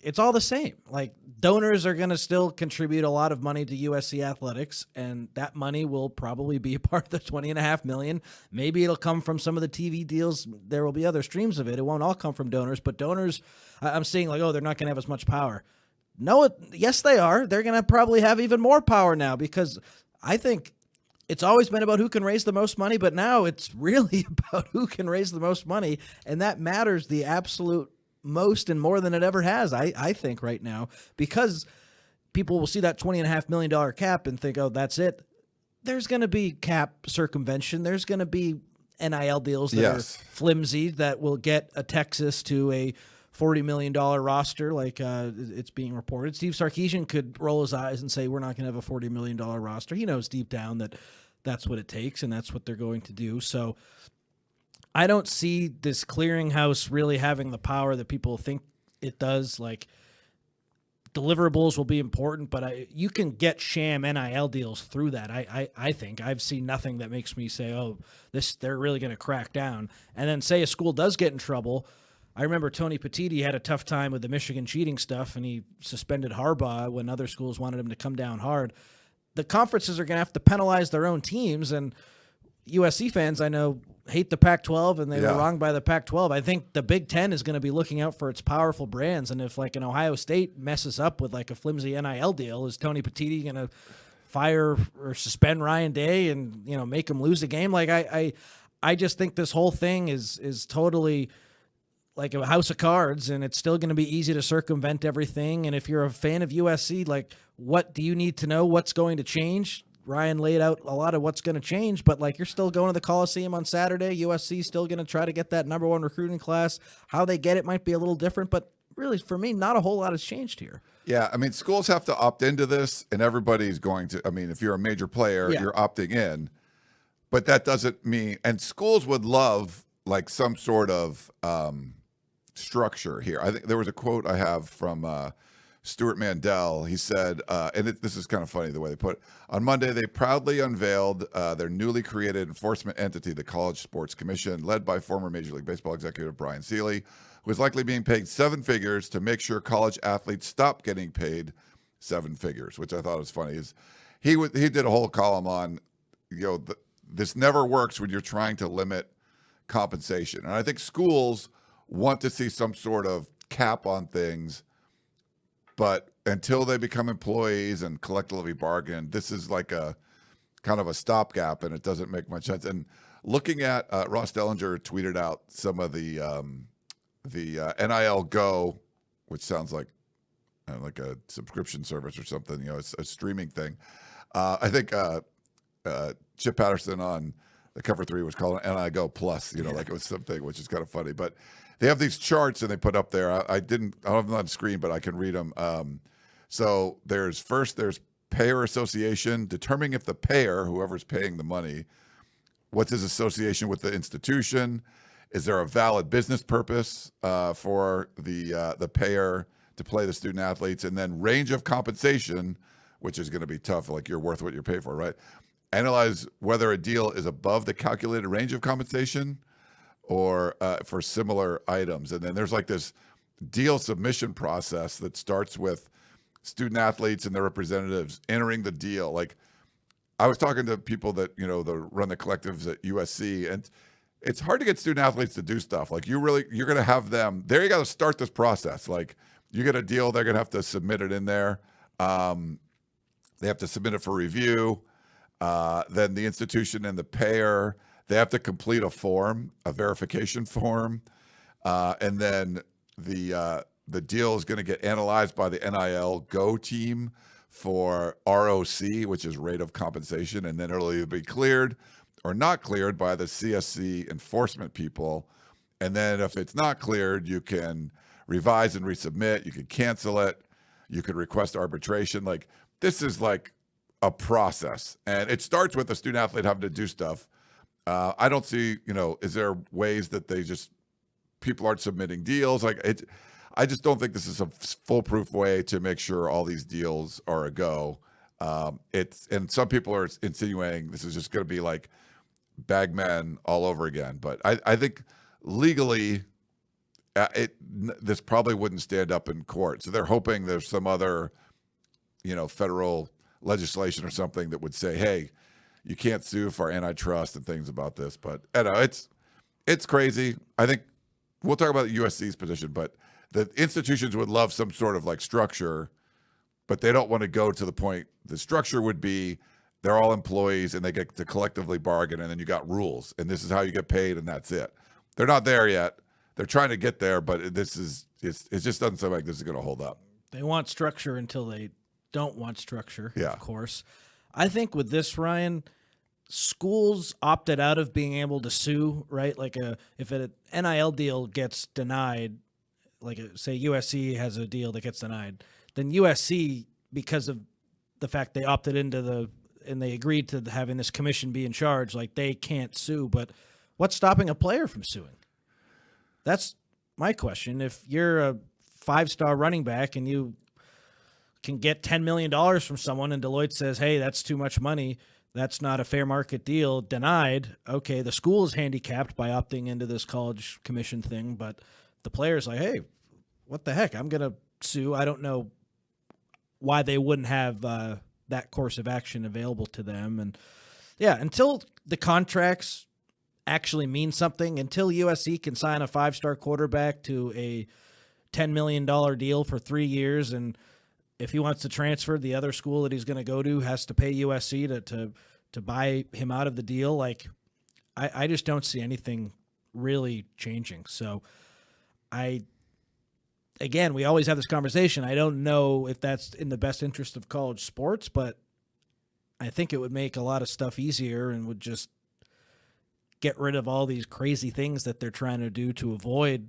it's all the same. Like donors are going to still contribute a lot of money to USC athletics, and that money will probably be a part of the $20.5 million. Maybe it'll come from some of the TV deals. There will be other streams of it. It won't all come from donors, but donors, I'm seeing they're not going to have as much power. No, yes, they are. They're going to probably have even more power now, because I think it's always been about who can raise the most money, but now it's really about who can raise the most money, and that matters the absolute most and more than it ever has, I think, right now, because people will see that $20.5 million cap and think, oh, that's it. There's going to be cap circumvention. There's going to be NIL deals that are flimsy that will get a Texas to a $40 million roster like it's being reported. Steve Sarkisian could roll his eyes and say, we're not going to have a $40 million roster. He knows deep down that that's what it takes, and that's what they're going to do. So I don't see this clearinghouse really having the power that people think it does. Like, deliverables will be important, but you can get sham NIL deals through that. I think I've seen nothing that makes me say, oh, they're really going to crack down. And then say a school does get in trouble. I remember Tony Petitti had a tough time with the Michigan cheating stuff, and he suspended Harbaugh when other schools wanted him to come down hard. The conferences are going to have to penalize their own teams, and USC fans, I know, hate the Pac-12, and they were wrong by the Pac-12. I think the Big Ten is going to be looking out for its powerful brands, and if like an Ohio State messes up with like a flimsy NIL deal, is Tony Petitti going to fire or suspend Ryan Day and make him lose a game? Like I just think this whole thing is totally like a house of cards, and it's still going to be easy to circumvent everything. And if you're a fan of USC, like, what do you need to know? What's going to change? Ryan laid out a lot of what's going to change, but like, you're still going to the Coliseum on Saturday. USC still going to try to get that number one recruiting class. How they get it might be a little different, but really, for me, not a whole lot has changed here. Yeah, I mean, schools have to opt into this, and everybody's going to. I mean, if you're a major player, you're opting in, but that doesn't mean. And schools would love like some sort of structure here. I think there was a quote I have from Stuart Mandel. He said, this is kind of funny the way they put it. On Monday, they proudly unveiled their newly created enforcement entity, the College Sports Commission, led by former Major League Baseball executive Brian Seeley, who is likely being paid seven figures to make sure college athletes stop getting paid seven figures, which I thought was funny. He did a whole column on, this never works when you're trying to limit compensation. And I think schools want to see some sort of cap on things, but until they become employees and collectively bargain, this is like a kind of a stopgap, and it doesn't make much sense. And looking at Ross Dellinger tweeted out some of the NIL Go, which sounds like a subscription service or something, it's a streaming thing. I think Chip Patterson on the Cover 3 was calling it NIL Go Plus, like it was something, which is kind of funny. But they have these charts and they put up there. I don't have them on the screen, but I can read them. So there's payer association, determining if the payer, whoever's paying the money, what's his association with the institution? Is there a valid business purpose for the payer to play the student athletes? And then range of compensation, which is going to be tough, like you're worth what you're paid for, right? Analyze whether a deal is above the calculated range of compensation or for similar items. And then there's like this deal submission process that starts with student athletes and their representatives entering the deal. Like, I was talking to people that, that run the collectives at USC, and it's hard to get student athletes to do stuff. Like, you're going to have them there. You got to start this process. Like, you get a deal, they're going to have to submit it in there. They have to submit it for review. Then the institution and the payer, they have to complete a form, a verification form. And then the deal is going to get analyzed by the NIL Go team for ROC, which is rate of compensation. And then it'll either be cleared or not cleared by the CSC enforcement people. And then if it's not cleared, you can revise and resubmit. You can cancel it. You could request arbitration. Like, this is like a process. And it starts with the student athlete having to do stuff. I don't see, is there ways that people aren't submitting deals? I just don't think this is a foolproof way to make sure all these deals are a go. And some people are insinuating this is just going to be like bagmen all over again. But I think legally, this probably wouldn't stand up in court. So they're hoping there's some other, federal legislation or something that would say, hey, you can't sue for antitrust and things about this. But it's crazy. I think we'll talk about USC's position, but the institutions would love some sort of like structure, but they don't want to go to the point. The structure would be they're all employees and they get to collectively bargain, and then you got rules, and this is how you get paid, and that's it. They're not there yet. They're trying to get there, but it just doesn't seem like this is going to hold up. They want structure until they don't want structure, yeah. Of course. I think with this, Ryan, schools opted out of being able to sue, right? Like if an NIL deal gets denied, say USC has a deal that gets denied, then USC, because of the fact they opted into and they agreed to having this commission be in charge, they can't sue. But what's stopping a player from suing? That's my question. If you're a 5-star running back and you can get $10 million from someone and Deloitte says, hey, that's too much money, that's not a fair market deal, denied, okay, the school is handicapped by opting into this college commission thing, but the player's like, hey, what the heck? I'm going to sue. I don't know why they wouldn't have that course of action available to them. And yeah, until the contracts actually mean something, until USC can sign a 5-star quarterback to a $10 million deal for 3 years, and if he wants to transfer, the other school that he's going to go to has to pay USC to buy him out of the deal. I just don't see anything really changing. So again, we always have this conversation. I don't know if that's in the best interest of college sports, but I think it would make a lot of stuff easier and would just get rid of all these crazy things that they're trying to do to avoid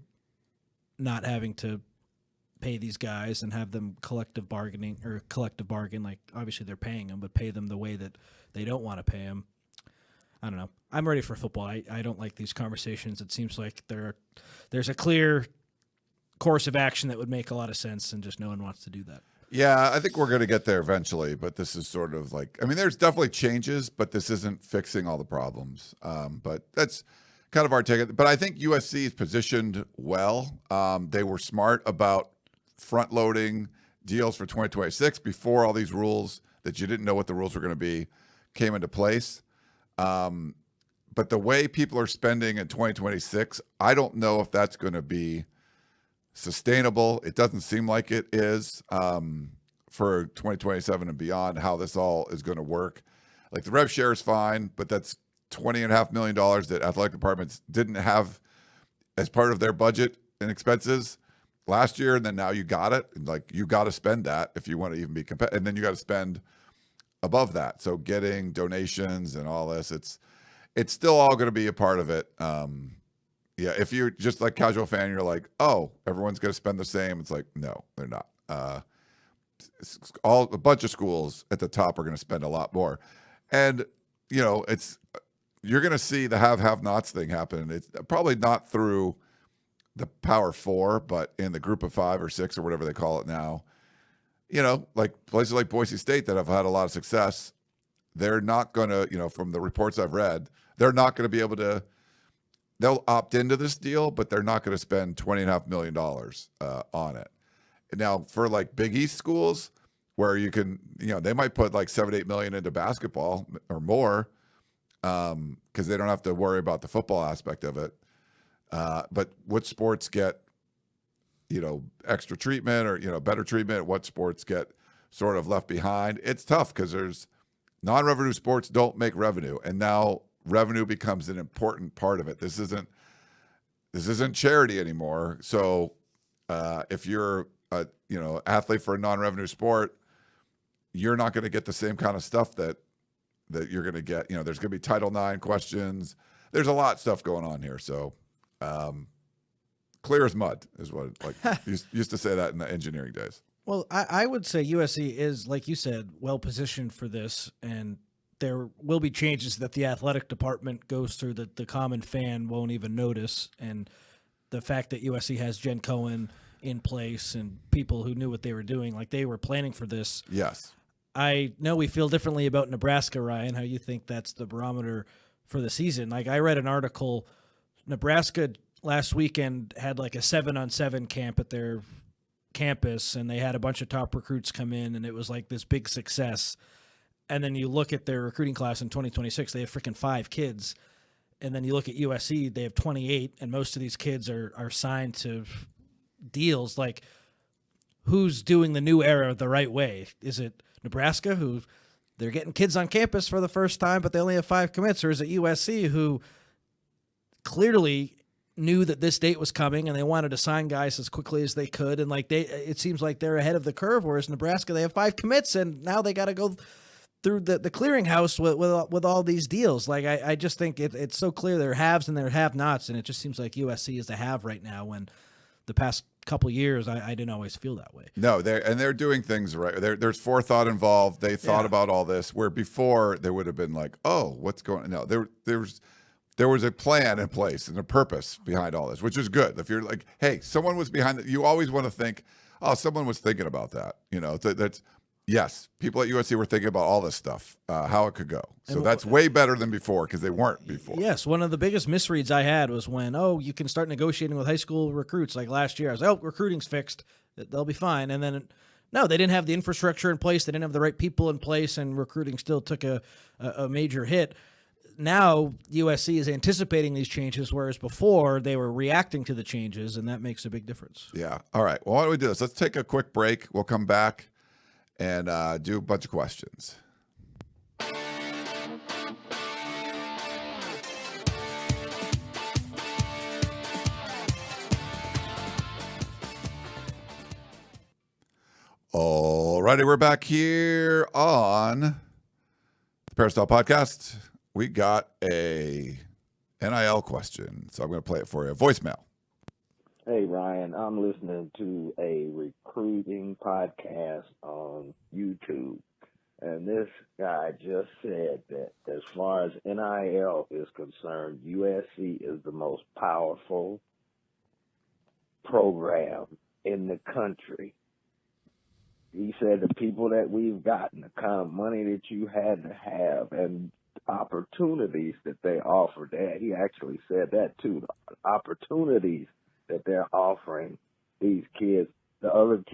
not having to pay these guys and have them collective bargain. Like, obviously they're paying them, but pay them the way that they don't want to pay them. I don't know. I'm ready for football. I don't like these conversations. It seems like there's a clear course of action that would make a lot of sense, and just no one wants to do that. Yeah, I think we're going to get there eventually, but this is sort of there's definitely changes, but this isn't fixing all the problems. But that's kind of our take. But I think USC is positioned well. They were smart about front-loading deals for 2026 before all these rules that you didn't know what the rules were going to be came into place. But the way people are spending in 2026, I don't know if that's going to be sustainable. It doesn't seem like it is for 2027 and beyond, how this all is going to work. Like, the rev share is fine, but that's $20.5 million that athletic departments didn't have as part of their budget and expenses last year. And then now you got it. And you got to spend that if you want to even be competitive. And then you got to spend above that. So getting donations and all this, it's still all going to be a part of it. Yeah, if you're just like casual fan, you're like, oh, everyone's going to spend the same. It's like, no, they're not. A bunch of schools at the top are going to spend a lot more. And, you're going to see the have-nots thing happen. It's probably not through the Power Four, but in the group of 5 or 6 or whatever they call it now. Like places like Boise State that have had a lot of success, they're not going to, from the reports I've read, they're not going to be able to. They'll opt into this deal, but they're not going to spend $20.5 million on it. Now, for Big East schools, where you can, they might put $7-8 million into basketball or more, because they don't have to worry about the football aspect of it. But what sports get, extra treatment or better treatment? What sports get sort of left behind? It's tough because there's non-revenue sports don't make revenue, and now revenue becomes an important part of it. This isn't charity anymore. So if you're a athlete for a non-revenue sport, you're not going to get the same kind of stuff that you're going to get. There's going to be Title IX questions. There's a lot of stuff going on here. So clear as mud is what used to say that in the engineering days. Well, I would say USC is, like you said, well positioned for this, and there will be changes that the athletic department goes through that the common fan won't even notice. And the fact that USC has Jen Cohen in place and people who knew what they were doing, like they were planning for this. Yes. I know we feel differently about Nebraska, Ryan, how you think that's the barometer for the season. Like I read an article, Nebraska last weekend had like a 7-on-7 camp at their campus, and they had a bunch of top recruits come in, and it was like this big success. And then you look at their recruiting class in 2026, they have freaking 5 kids. And then you look at USC, they have 28, and most of these kids are signed to deals. Like, who's doing the new era the right way? Is it Nebraska, who they're getting kids on campus for the first time, but they only have 5 commits? Or is it USC, who clearly knew that this date was coming and they wanted to sign guys as quickly as they could, and like it seems like they're ahead of the curve, whereas Nebraska, they have 5 commits and now they got to go through the clearinghouse with all these deals. Like I just think it's so clear there are haves and there are have-nots, and it just seems like USC is the have right now, when the past couple years I didn't always feel that way. No, they're doing things right. There's forethought involved. They thought about all this, where before there would have been like, oh, what's going on? No, there was a plan in place and a purpose behind all this, which is good. If you're like, hey, someone was behind it, you always want to think, oh, someone was thinking about that. You know, that's yes, people at USC were thinking about all this stuff, how it could go. So that's way better than before, because they weren't before. Yes, one of the biggest misreads I had was when, you can start negotiating with high school recruits. Like last year, I was like, recruiting's fixed. They'll be fine. And then, no, they didn't have the infrastructure in place. They didn't have the right people in place, and recruiting still took a major hit. Now USC is anticipating these changes, whereas before they were reacting to the changes, and that makes a big difference. Yeah. All right. Well, why don't we do this? Let's take a quick break. We'll come back and do a bunch of questions. All righty, we're back here on the Peristyle Podcast. We got a NIL question, so I'm going to play it for you. Voicemail. Hey, Ryan, I'm listening to a recruiting podcast on YouTube, and this guy just said that as far as NIL is concerned, USC is the most powerful program in the country. He said the people that we've gotten, the kind of money that you had to have, and opportunities that they offer. That he actually said that too. The opportunities that they're offering these kids, the other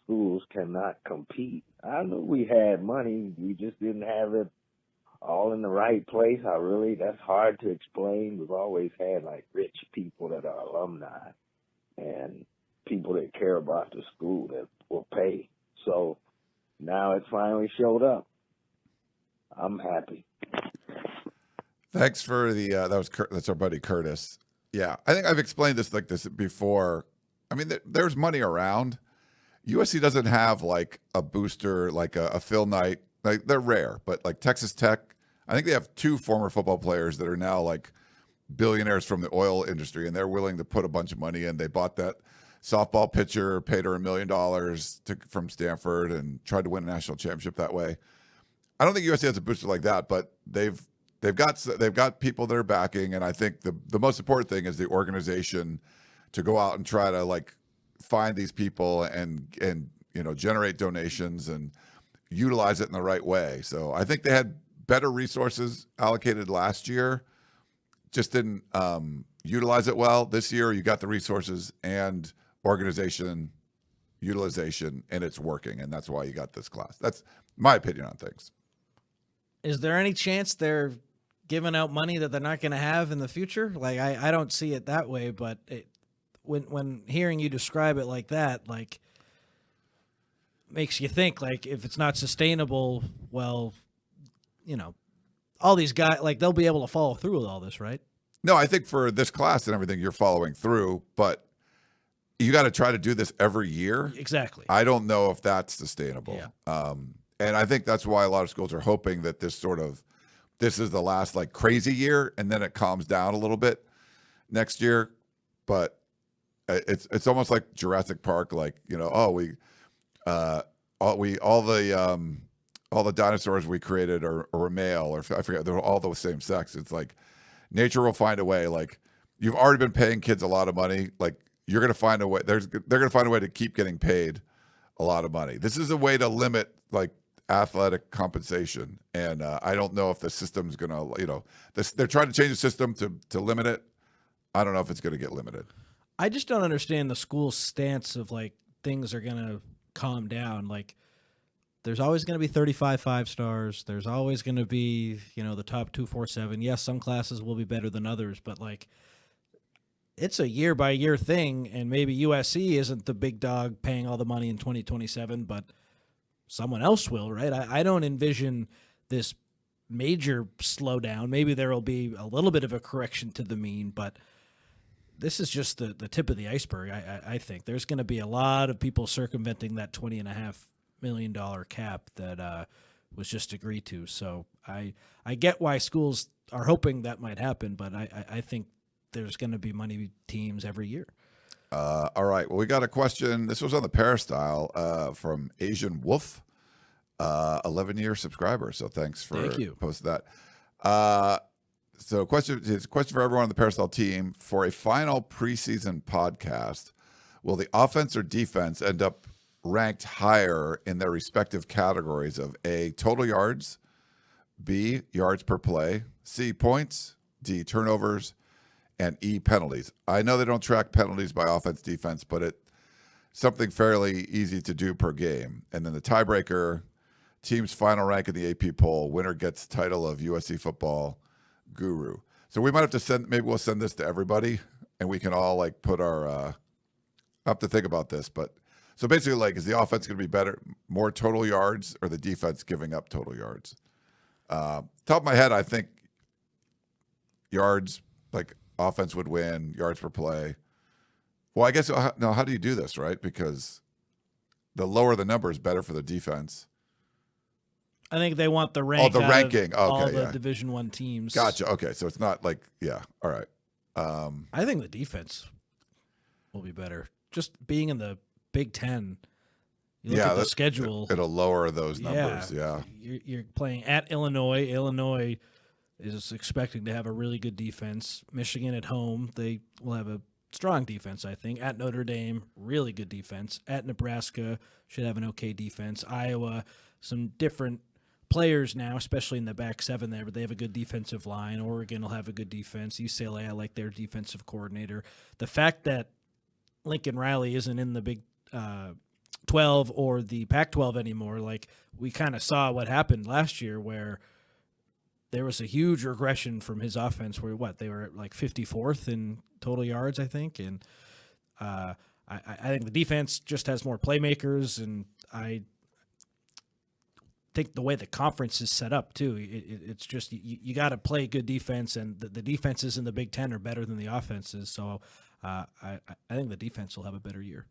schools cannot compete. I knew we had money, we just didn't have it all in the right place. That's hard to explain. We've always had like rich people that are alumni and people that care about the school that will pay. So now it finally showed up. I'm happy. Thanks for the that's our buddy Curtis. Yeah, I think I've explained this like this before. I mean, there's money around. USC doesn't have like a booster, like a Phil Knight. Like they're rare, but like Texas Tech, I think they have 2 former football players that are now like billionaires from the oil industry, and they're willing to put a bunch of money in. They bought that softball pitcher, paid her $1 million from Stanford, and tried to win a national championship that way. I don't think USC has a booster like that, but they've got people that are backing, and I think the most important thing is the organization to go out and try to like find these people and generate donations and utilize it in the right way. So I think they had better resources allocated last year, just didn't utilize it well. This year you got the resources and organization utilization, and it's working, and that's why you got this class. That's my opinion on things. Is there any chance they're giving out money that they're not going to have in the future? Like, I don't see it that way, but when hearing you describe it like that, like, makes you think, like, if it's not sustainable, well, all these guys, like, they'll be able to follow through with all this, right? No, I think for this class and everything, you're following through, but you got to try to do this every year. Exactly. I don't know if that's sustainable. Yeah. And I think that's why a lot of schools are hoping that this is the last like crazy year, and then it calms down a little bit next year. But it's almost like Jurassic Park, like all the all the dinosaurs we created are male, or I forget, they're all the same sex. It's like nature will find a way. Like you've already been paying kids a lot of money. Like you're going to find a way. They're going to find a way to keep getting paid a lot of money. This is a way to limit like athletic compensation. And I don't know if the system's going to, they're trying to change the system to limit it. I don't know if it's going to get limited. I just don't understand the school's stance of like things are going to calm down. Like there's always going to be 35 5-stars. There's always going to be, the top 247. Yes, some classes will be better than others, but like it's a year by year thing. And maybe USC isn't the big dog paying all the money in 2027, but someone else will, right? I don't envision this major slowdown. Maybe there will be a little bit of a correction to the mean, but this is just the tip of the iceberg. I think there's going to be a lot of people circumventing that $20.5 million cap that was just agreed to. So I get why schools are hoping that might happen, but I think there's going to be money teams every year. All right. Well, we got a question. This was on the Peristyle from Asian Wolf, 11-year subscriber. So thanks for posting that. So his question for everyone on the Peristyle team: for a final preseason podcast, will the offense or defense end up ranked higher in their respective categories of A, total yards, B, yards per play, C, points, D, turnovers, and E, penalties? I know they don't track penalties by offense, defense, but it's something fairly easy to do per game. And then the tiebreaker, team's final rank in the AP poll, winner gets title of USC football guru. So we might have to maybe we'll send this to everybody and we can all like put our, I have to think about this, but so basically like, is the offense going to be better, more total yards, or the defense giving up total yards? Top of my head, I think yards, like offense would win, yards per play. Well, I guess, no, how do you do this, right? Because the lower the number is better for the defense. I think they want the rank. Oh, the ranking. Okay, all the Division I teams. Gotcha. Okay, so it's not like, yeah. All right. I think the defense will be better. Just being in the Big Ten. You look at the schedule. It'll lower those numbers. Yeah. You're playing at Illinois. Illinois is expecting to have a really good defense. Michigan at home, they will have a strong defense, I think. At Notre Dame, really good defense. At Nebraska, should have an okay defense. Iowa, some different players now, especially in the back seven there, but they have a good defensive line. Oregon will have a good defense. UCLA, I like their defensive coordinator. The fact that Lincoln Riley isn't in the Big 12 or the Pac-12 anymore, like we kind of saw what happened last year where there was a huge regression from his offense where they were at like 54th in total yards, I think. And I think the defense just has more playmakers, and I think the way the conference is set up too, it's just you got to play good defense, and the defenses in the Big Ten are better than the offenses. So I think the defense will have a better year.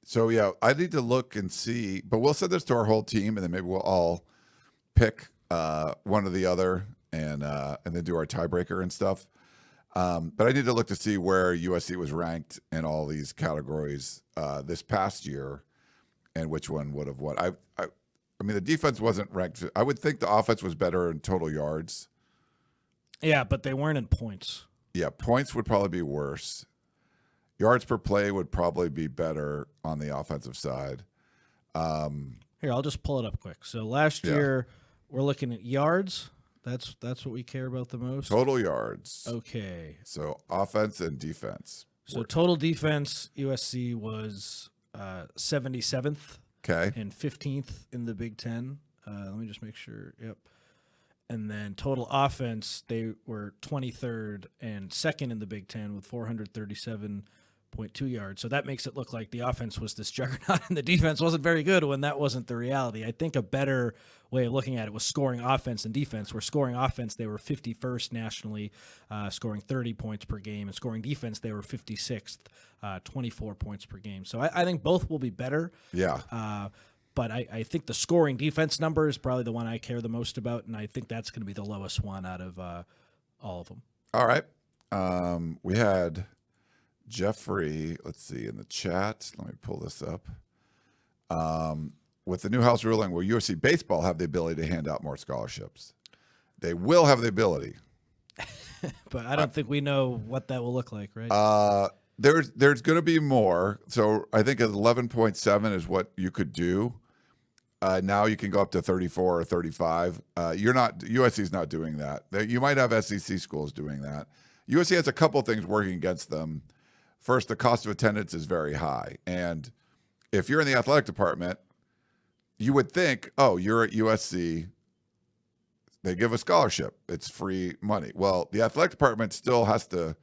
So yeah, I need to look and see, but we'll send this to our whole team, and then maybe we'll all pick one or the other, and then do our tiebreaker and stuff. But I need to look to see where USC was ranked in all these categories this past year, and which one would have won. I mean, the defense wasn't ranked. I would think the offense was better in total yards. Yeah, but they weren't in points. Yeah, points would probably be worse. Yards per play would probably be better on the offensive side. Here, I'll just pull it up quick. So last year, we're looking at yards. That's what we care about the most. Total yards. Okay. So offense and defense. So total defense, USC was 77th. Okay. And 15th in the Big Ten. Let me just make sure. Yep. And then total offense, they were 23rd and second in the Big Ten with 437.2 yards. So that makes it look like the offense was this juggernaut and the defense wasn't very good when that wasn't the reality. I think a better way of looking at it was scoring offense and defense. Where scoring offense, they were 51st nationally, scoring 30 points per game. And scoring defense, they were 56th, 24 points per game. So I think both will be better. Yeah. But I think the scoring defense number is probably the one I care the most about, and I think that's going to be the lowest one out of all of them. All right. We had Jeffrey, let's see, in the chat. Let me pull this up. with the new House ruling, will USC baseball have the ability to hand out more scholarships? They will have the ability. But I don't think we know what that will look like, right? There's going to be more. So I think 11.7 is what you could do. Now you can go up to 34 or 35. USC's not doing that. You might have SEC schools doing that. USC has a couple things working against them. First, the cost of attendance is very high. And if you're in the athletic department, you would think, oh, you're at USC. They give a scholarship. It's free money. Well, the athletic department still has to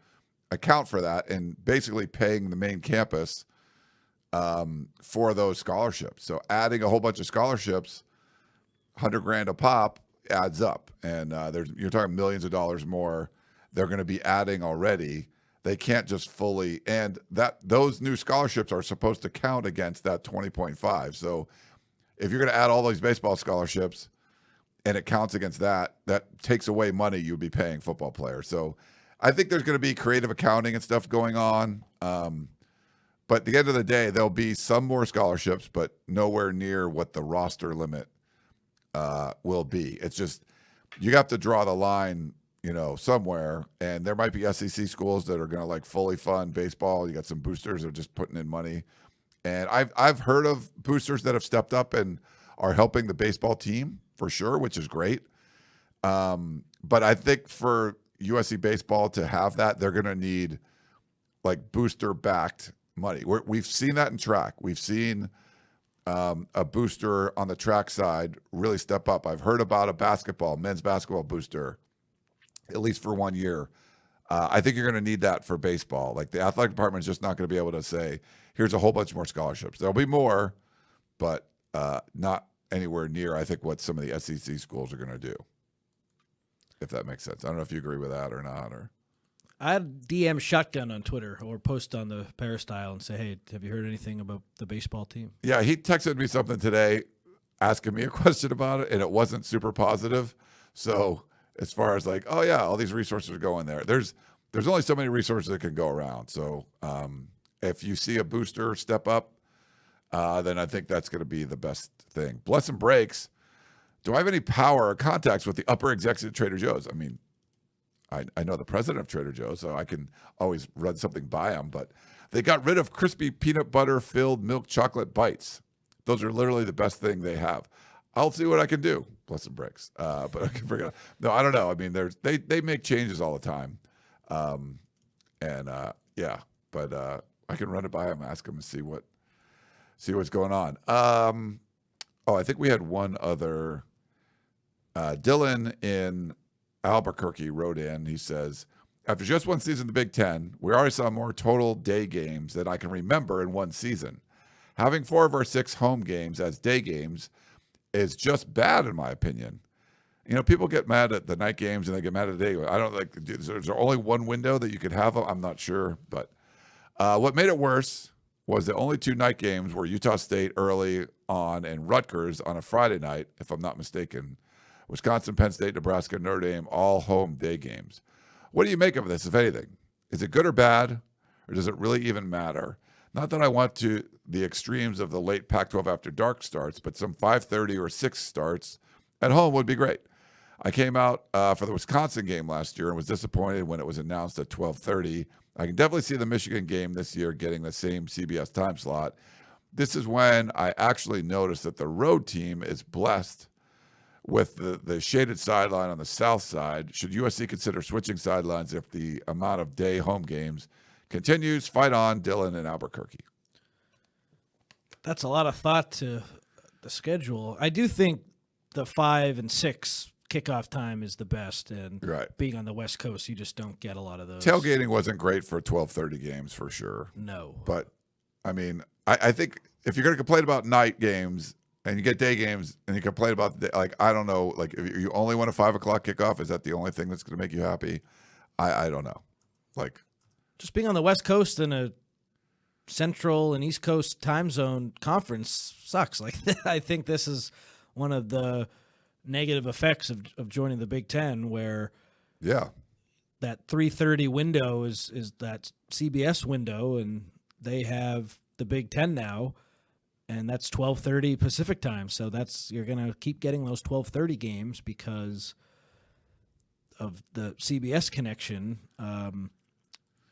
account for that and basically paying the main campus for those scholarships. So adding a whole bunch of scholarships, $100,000 a pop, adds up. And you're talking millions of dollars more they're going to be adding already. They can't just fully, and those new scholarships are supposed to count against that 20.5. So if you're going to add all these baseball scholarships and it counts against that, that takes away money you'd be paying football players. So I think there's going to be creative accounting and stuff going on. But at the end of the day, there'll be some more scholarships, but nowhere near what the roster limit will be. It's just, you have to draw the line, somewhere, and there might be SEC schools that are going to like fully fund baseball. You got some boosters that are just putting in money. And I've heard of boosters that have stepped up and are helping the baseball team for sure, which is great. But I think for USC baseball to have that, they're going to need like booster backed money. We've seen that in track. We've seen a booster on the track side really step up. I've heard about a men's basketball booster, at least for 1 year. I think you're going to need that for baseball. Like the athletic department is just not going to be able to say, here's a whole bunch more scholarships. There'll be more, but not anywhere near, I think, what some of the SEC schools are going to do, if that makes sense. I don't know if you agree with that or not. Or I'd DM Shotgun on Twitter or post on the Peristyle and say, hey, have you heard anything about the baseball team? Yeah, he texted me something today asking me a question about it, and it wasn't super positive. So as far as like, oh yeah, all these resources are going there. There's only so many resources that can go around. So if you see a booster step up, then I think that's going to be the best thing. Bless and breaks. Do I have any power or contacts with the upper executive at Trader Joe's? I mean, I know the president of Trader Joe's, so I can always run something by them. But they got rid of crispy peanut butter filled milk chocolate bites. Those are literally the best thing they have. I'll see what I can do. Bless and breaks. But I can figure it out. No, I don't know. I mean, they make changes all the time. Yeah, but I can run it by them, ask them, and see what's going on. I think we had one other. Dylan in Albuquerque wrote in. He says, after just one season in the Big Ten, we already saw more total day games than I can remember in one season. Having 4 of our 6 home games as day games is just bad, in my opinion. People get mad at the night games and they get mad at the day. I don't like. Is there only one window that you could have them? I'm not sure. But what made it worse was the only 2 night games were Utah State early on and Rutgers on a Friday night, if I'm not mistaken. Wisconsin, Penn State, Nebraska, Notre Dame, all home day games. What do you make of this, if anything? Is it good or bad, or does it really even matter? Not that I want to the extremes of the late Pac-12 after dark starts, but some 5:30 or 6 starts at home would be great. I came out for the Wisconsin game last year and was disappointed when it was announced at 12:30. I can definitely see the Michigan game this year getting the same CBS time slot. This is when I actually noticed that the road team is blessed with the shaded sideline on the south side. Should USC consider switching sidelines if the amount of day home games continues? Fight on, Dylan in Albuquerque. That's a lot of thought to the schedule. I do think the 5 and 6 kickoff time is the best, and right. Being on the West Coast, you just don't get a lot of those. Tailgating wasn't great for 12:30 games for sure. No. But, I mean, I think if you're going to complain about night games and you get day games and you complain about, I don't know, like if you only want a 5 o'clock kickoff, is that the only thing that's going to make you happy? I don't know. Like, just being on the West Coast in a Central and East Coast time zone conference sucks. Like, I think this is one of the negative effects of joining the Big Ten, where that 3:30 window is that CBS window, and they have the Big Ten now. and that's 12:30 Pacific time. So you're going to keep getting those 12:30 games because of the CBS connection.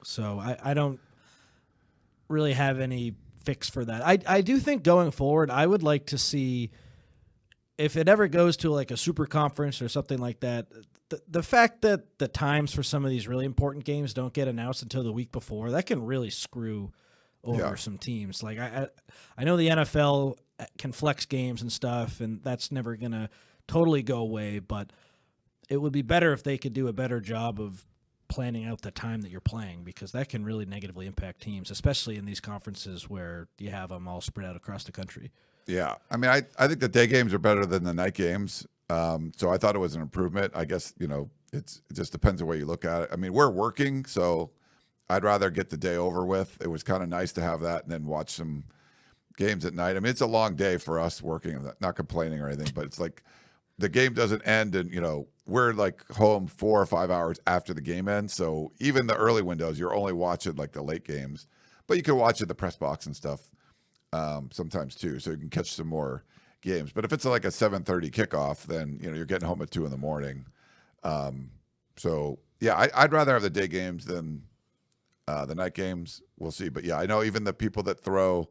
So I don't really have any fix for that. I do think going forward, I would like to see, if it ever goes to like a super conference or something like that, the fact that the times for some of these really important games don't get announced until the week before, that can really screw over some teams. Like I know the NFL can flex games and stuff, and that's never going to totally go away, but it would be better if they could do a better job of planning out the time that you're playing, because that can really negatively impact teams, especially in these conferences where you have them all spread out across the country. Yeah. I mean, I think the day games are better than the night games. So I thought it was an improvement. I guess, it just depends on the way you look at it. I mean, we're working, so I'd rather get the day over with. It was kind of nice to have that and then watch some games at night. I mean, it's a long day for us working, not complaining or anything, but it's like the game doesn't end and, we're like home 4 or 5 hours after the game ends. So even the early windows, you're only watching like the late games, but you can watch it the press box and stuff sometimes too. So you can catch some more games. But if it's like a 7:30 kickoff, then, you're getting home at 2 a.m. So yeah, I'd rather have the day games than the night games. We'll see. But yeah, I know even the people that throw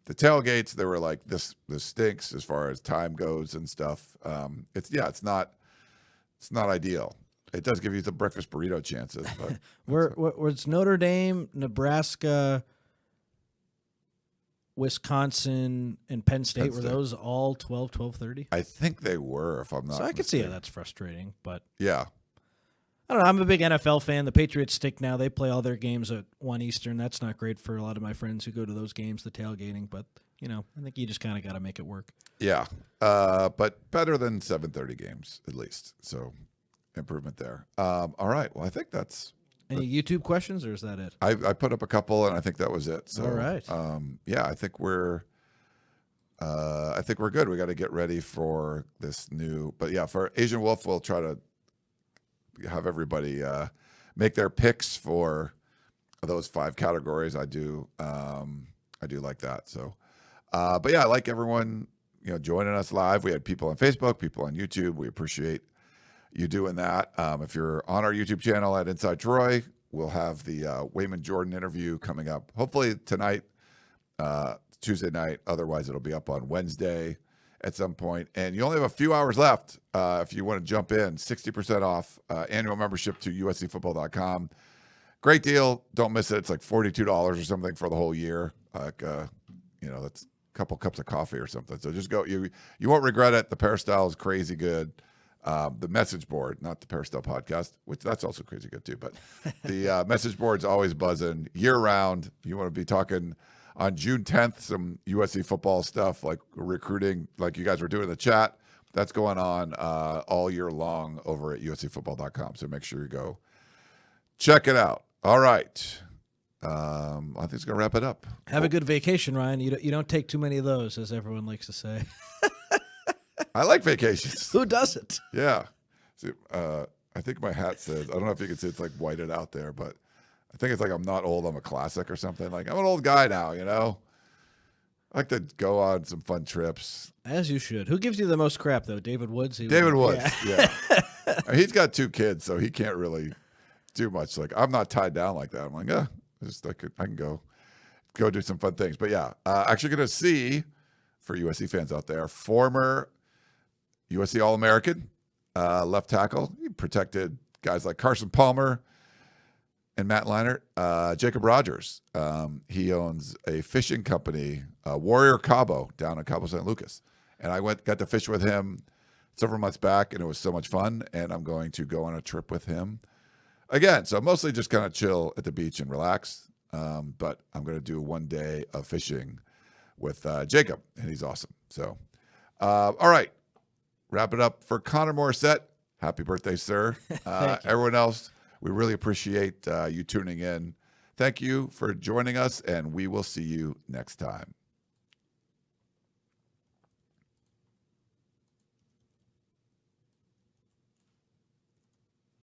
the tailgates, they were like, this stinks as far as time goes and stuff. It's not ideal. It does give you the breakfast burrito chances. But was Notre Dame, Nebraska, Wisconsin, and Penn State, were those all 12:30? I think they were, if I'm not So I could see mistaken. how that's frustrating, but Yeah. I don't know. I'm a big NFL fan. The Patriots stink now. They play all their games at 1 Eastern. That's not great for a lot of my friends who go to those games, the tailgating, but I think you just kind of got to make it work. Yeah. But better than 7:30 games, at least. So improvement there. All right. Well, I think that's Any YouTube questions, or is that it? I put up a couple, and I think that was it. So, all right. Yeah, I think we're good. We got to get ready for this new. But yeah, for Asian Wolf, we'll try to have everybody make their picks for those 5 categories. I do like that. So, but yeah, I like everyone joining us live. We had people on Facebook, people on YouTube. We appreciate you doing that. If you're on our YouTube channel at Inside Troy, we'll have the Wayman Jordan interview coming up, hopefully tonight, Tuesday night. Otherwise, it'll be up on Wednesday at some point. And you only have a few hours left if you want to jump in. 60% off annual membership to USCfootball.com. Great deal. Don't miss it. It's like $42 or something for the whole year. Like, that's a couple cups of coffee or something. So just go. You won't regret it. The Peristyle is crazy good. The message board, not the Peristyle Podcast, which that's also crazy good too. But the message board's always buzzing year round. You want to be talking on June 10th, some USC football stuff like recruiting, like you guys were doing in the chat. That's going on all year long over at USCfootball.com. So make sure you go check it out. All right. I think it's going to wrap it up. Have a good vacation, Ryan. You don't take too many of those, as everyone likes to say. I like vacations. Who doesn't? Yeah. See, I think my hat says, I don't know if you can see, it's like whited out there, but I think it's like I'm not old, I'm a classic or something. Like I'm an old guy now, I like to go on some fun trips. As you should. Who gives you the most crap, though? David Woods? David Woods, yeah. He's got 2 kids, so he can't really do much. Like I'm not tied down like that. I'm like, I can go do some fun things. But yeah, actually going to see, for USC fans out there, former USC All-American left tackle. He protected guys like Carson Palmer and Matt Leinart. Jacob Rogers. He owns a fishing company, Warrior Cabo, down in Cabo San Lucas. And I got to fish with him several months back, and it was so much fun. And I'm going to go on a trip with him again. So mostly just kind of chill at the beach and relax. But I'm going to do 1 day of fishing with Jacob, and he's awesome. So, all right. Wrap it up for Connor Morrissette. Happy birthday, sir. Everyone else, we really appreciate you tuning in. Thank you for joining us, and we will see you next time.